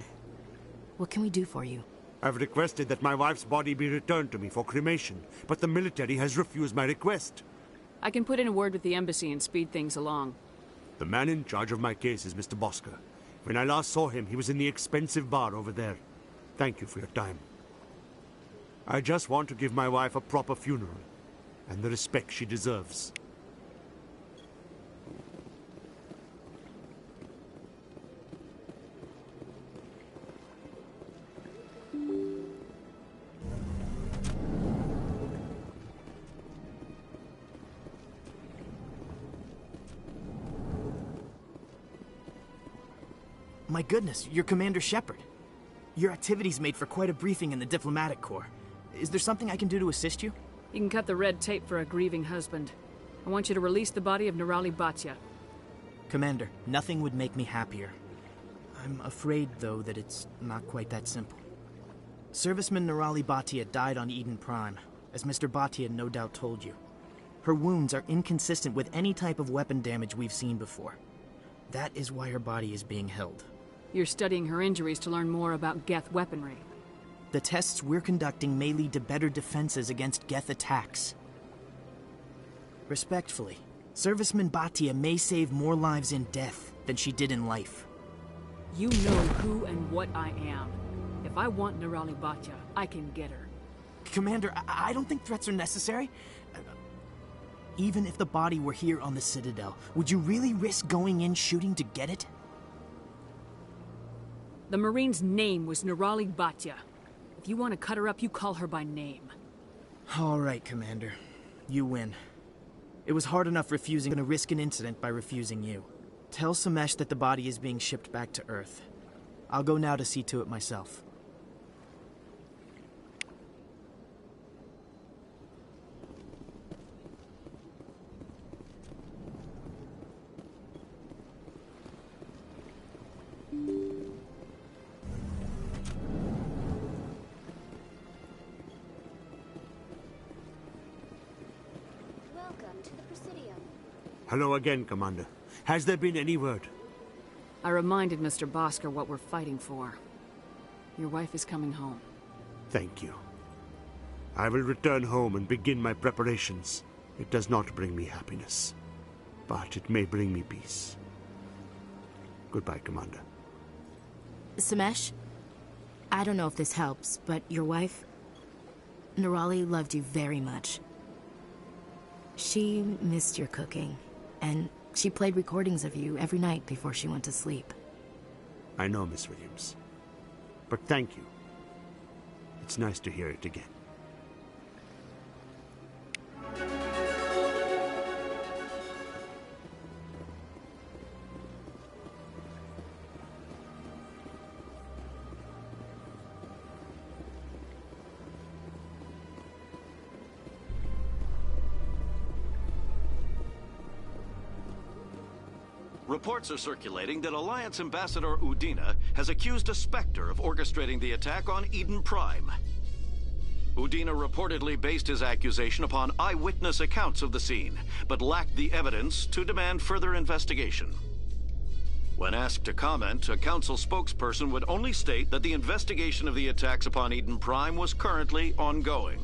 Speaker 3: What can we do for you?
Speaker 10: I've requested that my wife's body be returned to me for cremation, but the military has refused my request.
Speaker 2: I can put in a word with the embassy and speed things along.
Speaker 10: The man in charge of my case is Mr. Bosker. When I last saw him, he was in the expensive bar over there. Thank you for your time. I just want to give my wife a proper funeral, and the respect she deserves.
Speaker 17: My goodness, you're Commander Shepard. Your activities made for quite a briefing in the Diplomatic Corps. Is there something I can do to assist you?
Speaker 2: You can cut the red tape for a grieving husband. I want you to release the body of Nirali Bhatia.
Speaker 17: Commander, nothing would make me happier. I'm afraid, though, that it's not quite that simple. Serviceman Nirali Bhatia died on Eden Prime, as Mr. Bhatia no doubt told you. Her wounds are inconsistent with any type of weapon damage we've seen before. That is why her body is being held.
Speaker 2: You're studying her injuries to learn more about Geth weaponry.
Speaker 17: The tests we're conducting may lead to better defenses against Geth attacks. Respectfully, Serviceman Bhatia may save more lives in death than she did in life.
Speaker 2: You know who and what I am. If I want Nirali Bhatia, I can get her.
Speaker 17: Commander, I don't think threats are necessary. Even if the body were here on the Citadel, would you really risk going in shooting to get it?
Speaker 2: The Marine's name was Nirali Bhatia. If you want to cut her up, you call her by name.
Speaker 17: All right, Commander. You win. It was hard enough refusing to risk an incident by refusing you. Tell Samesh that the body is being shipped back to Earth. I'll go now to see to it myself.
Speaker 10: Hello again, Commander. Has there been any word?
Speaker 2: I reminded Mr. Bosker what we're fighting for. Your wife is coming home.
Speaker 10: Thank you. I will return home and begin my preparations. It does not bring me happiness, but it may bring me peace. Goodbye, Commander.
Speaker 3: Samesh, I don't know if this helps, but your wife, Nirali, loved you very much. She missed your cooking, and she played recordings of you every night before she went to sleep.
Speaker 10: I know, Miss Williams. But thank you. It's nice to hear it again.
Speaker 16: Reports are circulating that Alliance Ambassador Udina has accused a Spectre of orchestrating the attack on Eden Prime. Udina reportedly based his accusation upon eyewitness accounts of the scene, but lacked the evidence to demand further investigation. When asked to comment, a council spokesperson would only state that the investigation of the attacks upon Eden Prime was currently ongoing.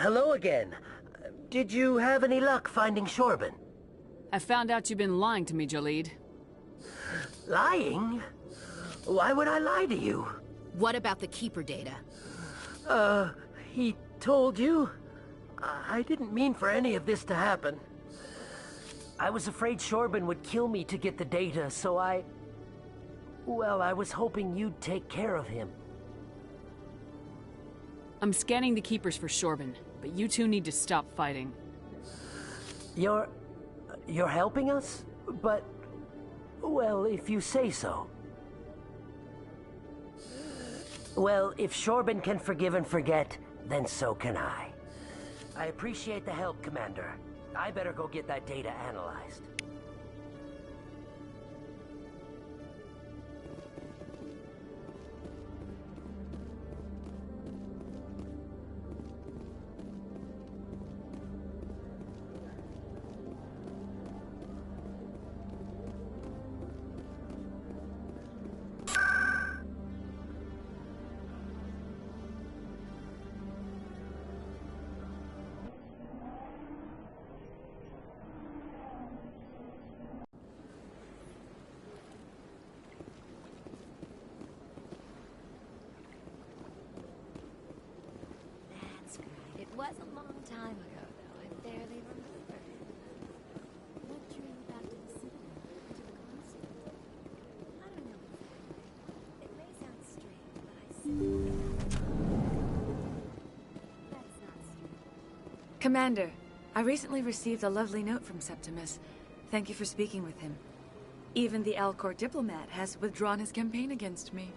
Speaker 18: Hello again. Did you have any luck finding Shorban?
Speaker 2: I found out you've been lying to me, Jalid.
Speaker 18: Lying? Why would I lie to you?
Speaker 3: What about the Keeper data?
Speaker 18: He told you? I didn't mean for any of this to happen. I was afraid Shorben would kill me to get the data, so well, I was hoping you'd take care of him.
Speaker 2: I'm scanning the Keepers for Shorben, but you two need to stop fighting.
Speaker 18: You're helping us? But, well, if you say so. Well, if Shorben can forgive and forget, then so can I. I appreciate the help, Commander. I better go get that data analyzed.
Speaker 1: It was a long time ago, though. I barely remember. What drew you back to the city? To the console? I don't know exactly. It may sound strange, but I see. That's not strange.
Speaker 4: Commander, I recently received a lovely note from Septimus. Thank you for speaking with him. Even the Alcor diplomat has withdrawn his campaign against me.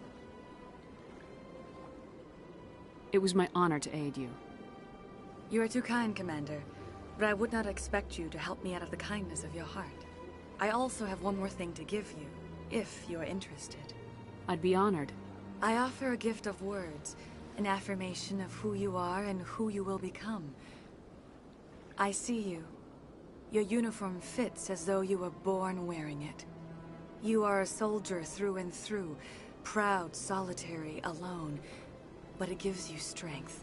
Speaker 2: It was my honor to aid you.
Speaker 4: You are too kind, Commander, but I would not expect you to help me out of the kindness of your heart. I also have one more thing to give you, if you are interested.
Speaker 2: I'd be honored.
Speaker 4: I offer a gift of words, an affirmation of who you are and who you will become. I see you. Your uniform fits as though you were born wearing it. You are a soldier through and through, proud, solitary, alone, but it gives you strength.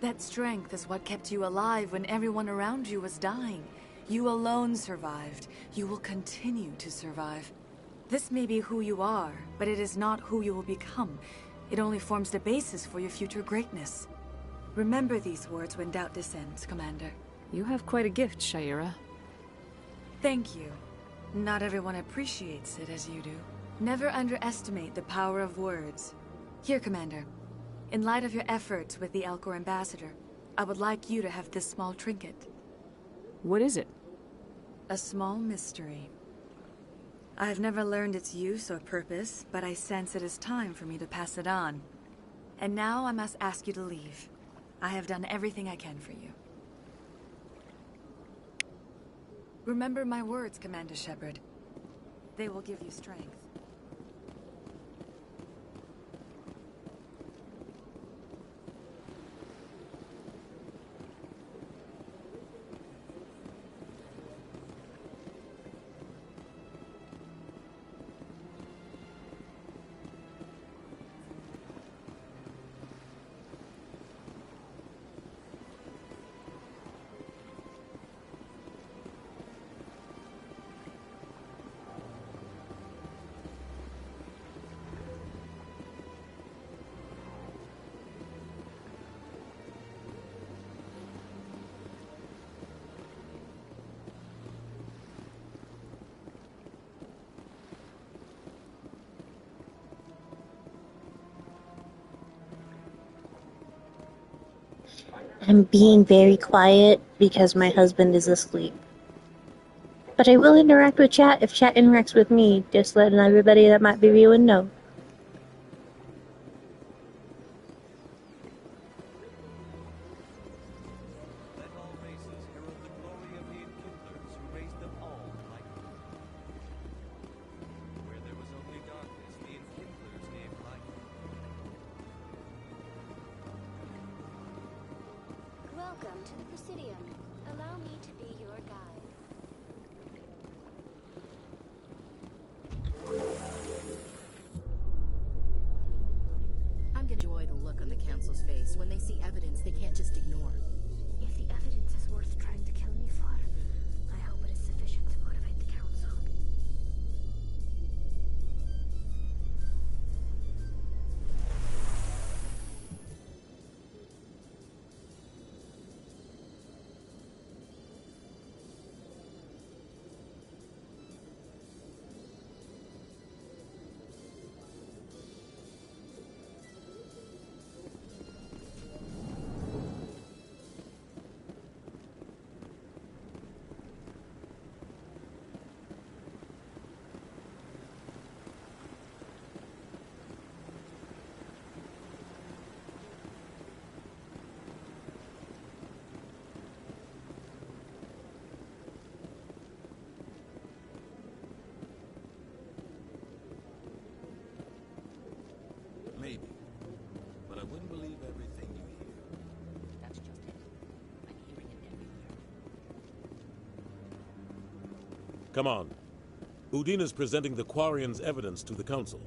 Speaker 4: That strength is what kept you alive when everyone around you was dying. You alone survived. You will continue to survive. This may be who you are, but it is not who you will become. It only forms the basis for your future greatness. Remember these words when doubt descends, Commander.
Speaker 2: You have quite a gift, Sha'ira.
Speaker 4: Thank you. Not everyone appreciates it as you do. Never underestimate the power of words. Here, Commander. In light of your efforts with the Alcor ambassador, I would like you to have this small trinket.
Speaker 2: What is it?
Speaker 4: A small mystery. I have never learned its use or purpose, but I sense it is time for me to pass it on. And now I must ask you to leave. I have done everything I can for you. Remember my words, Commander Shepard. They will give you strength.
Speaker 9: I'm being very quiet because my husband is asleep. But I will interact with chat if chat interacts with me, just letting everybody that might be viewing know.
Speaker 1: Welcome to the Presidium. Allow me to be your guide.
Speaker 3: I'm gonna enjoy the look on the Council's face when they see evidence they can't just ignore.
Speaker 12: If the evidence is worth trying to kill me for, I hope it is sufficient to motivate the Council.
Speaker 24: Come on. Udina's presenting the Quarians' evidence to the Council.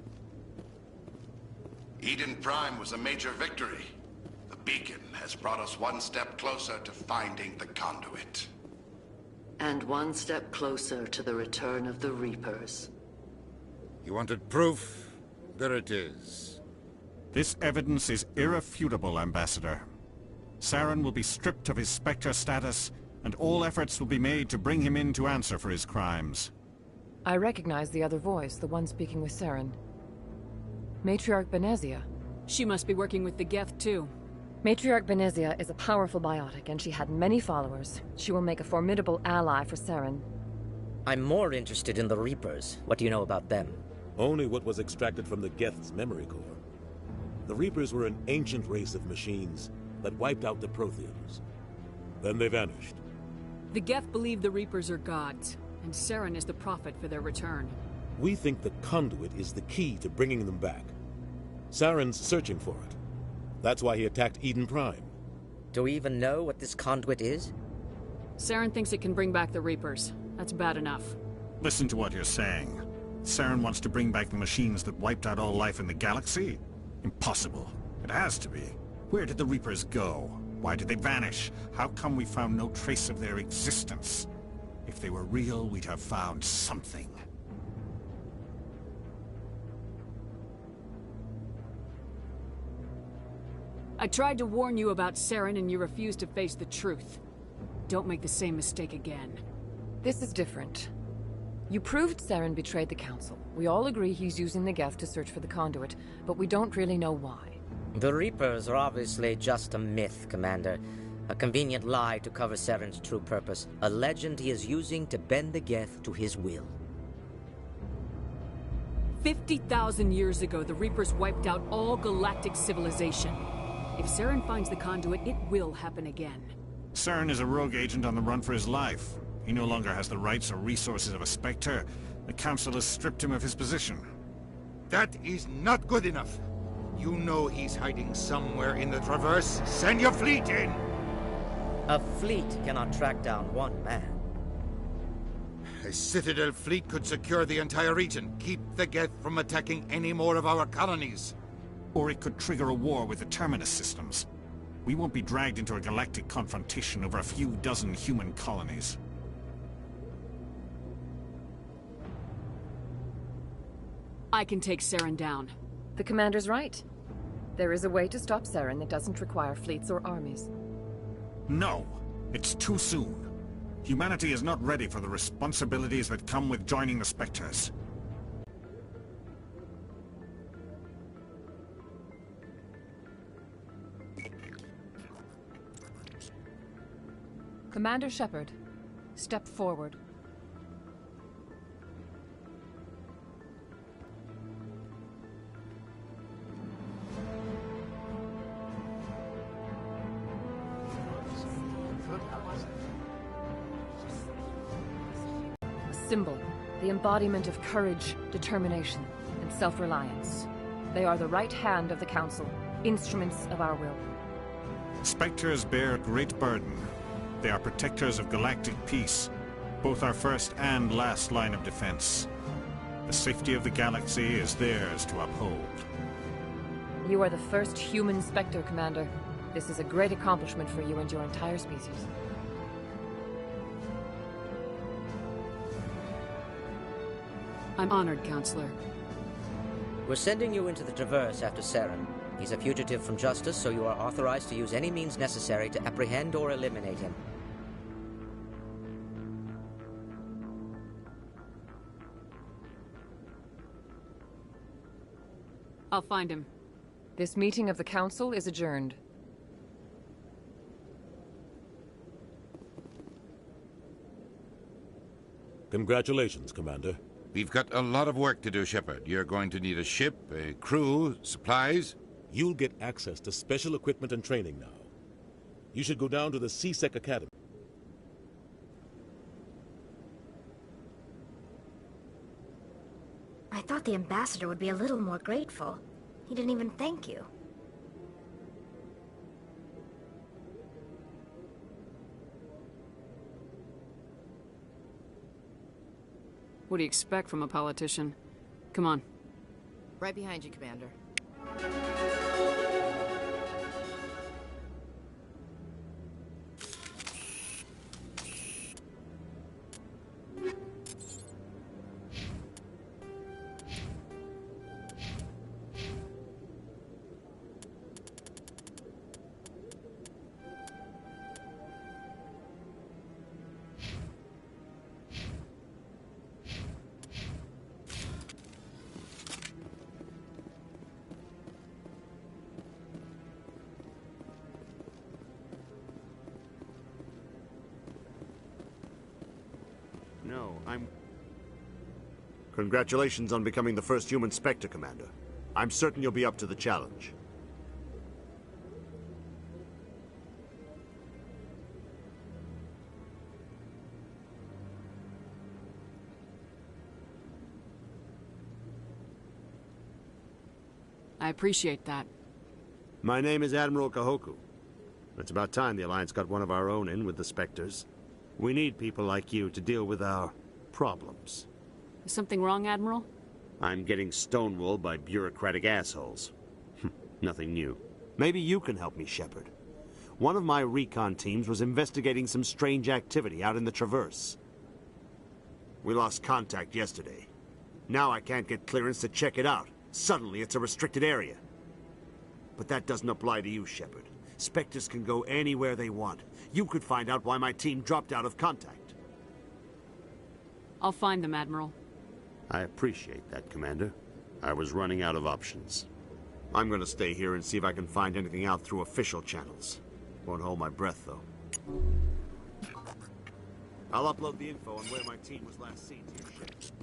Speaker 25: Eden Prime was a major victory. The beacon has brought us one step closer to finding the conduit.
Speaker 8: And one step closer to the return of the Reapers.
Speaker 13: You wanted proof? There it is.
Speaker 5: This evidence is irrefutable, Ambassador. Saren will be stripped of his Spectre status, and all efforts will be made to bring him in to answer for his crimes.
Speaker 15: I recognize the other voice, the one speaking with Saren. Matriarch Benezia.
Speaker 2: She must be working with the Geth, too.
Speaker 15: Matriarch Benezia is a powerful biotic, and she had many followers. She will make a formidable ally for Saren.
Speaker 19: I'm more interested in the Reapers. What do you know about them?
Speaker 24: Only what was extracted from the Geth's memory core. The Reapers were an ancient race of machines that wiped out the Protheans. Then they vanished.
Speaker 2: The Geth believe the Reapers are gods, and Saren is the prophet for their return.
Speaker 24: We think the conduit is the key to bringing them back. Saren's searching for it. That's why he attacked Eden Prime.
Speaker 19: Do we even know what this conduit is?
Speaker 2: Saren thinks it can bring back the Reapers. That's bad enough.
Speaker 5: Listen to what you're saying. Saren wants to bring back the machines that wiped out all life in the galaxy? Impossible. It has to be. Where did the Reapers go? Why did they vanish? How come we found no trace of their existence? If they were real, we'd have found something.
Speaker 2: I tried to warn you about Saren and you refused to face the truth. Don't make the same mistake again.
Speaker 15: This is different. You proved Saren betrayed the Council. We all agree he's using the Geth to search for the conduit, but we don't really know why.
Speaker 19: The Reapers are obviously just a myth, Commander. A convenient lie to cover Saren's true purpose. A legend he is using to bend the Geth to his will.
Speaker 2: 50,000 years ago, the Reapers wiped out all galactic civilization. If Saren finds the conduit, it will happen again.
Speaker 5: Saren is a rogue agent on the run for his life. He no longer has the rights or resources of a Spectre. The Council has stripped him of his position.
Speaker 13: That is not good enough. You know he's hiding somewhere in the Traverse. Send your fleet in!
Speaker 19: A fleet cannot track down one man.
Speaker 13: A Citadel fleet could secure the entire region. Keep the Geth from attacking any more of our colonies.
Speaker 5: Or it could trigger a war with the Terminus systems. We won't be dragged into a galactic confrontation over a few dozen human colonies.
Speaker 2: I can take Saren down.
Speaker 15: The Commander's right. There is a way to stop Saren that doesn't require fleets or armies.
Speaker 5: No, it's too soon. Humanity is not ready for the responsibilities that come with joining the Spectres.
Speaker 15: Commander Shepard, step forward. A symbol, the embodiment of courage, determination, and self-reliance. They are the right hand of the Council, instruments of our will.
Speaker 5: Spectres bear a great burden. They are protectors of galactic peace, both our first and last line of defense. The safety of the galaxy is theirs to uphold.
Speaker 15: You are the first human Spectre, Commander. This is a great accomplishment for you and your entire species.
Speaker 2: I'm honored, Counselor.
Speaker 19: We're sending you into the Traverse after Saren. He's a fugitive from justice, so you are authorized to use any means necessary to apprehend or eliminate him.
Speaker 2: I'll find him.
Speaker 15: This meeting of the Council is adjourned.
Speaker 24: Congratulations, Commander.
Speaker 13: We've got a lot of work to do, Shepard. You're going to need a ship, a crew, supplies.
Speaker 24: You'll get access to special equipment and training now. You should go down to the C-Sec Academy.
Speaker 12: I thought the ambassador would be a little more grateful. He didn't even thank you.
Speaker 2: What do you expect from a politician? Come on.
Speaker 22: Right behind you, Commander.
Speaker 10: No, Congratulations on becoming the first human Spectre, Commander. I'm certain you'll be up to the challenge.
Speaker 2: I appreciate that.
Speaker 10: My name is Admiral Kahoku. It's about time the Alliance got one of our own in with the Spectres. We need people like you to deal with our problems.
Speaker 2: Is something wrong, Admiral?
Speaker 10: I'm getting stonewalled by bureaucratic assholes. Nothing new. Maybe you can help me, Shepard. One of my recon teams was investigating some strange activity out in the Traverse. We lost contact yesterday. Now I can't get clearance to check it out. Suddenly it's a restricted area. But that doesn't apply to you, Shepard. Spectres can go anywhere they want. You could find out why my team dropped out of contact.
Speaker 2: I'll find them, Admiral.
Speaker 10: I appreciate that, Commander. I was running out of options. I'm gonna stay here and see if I can find anything out through official channels. Won't hold my breath, though. I'll upload the info on where my team was last seen to your ship.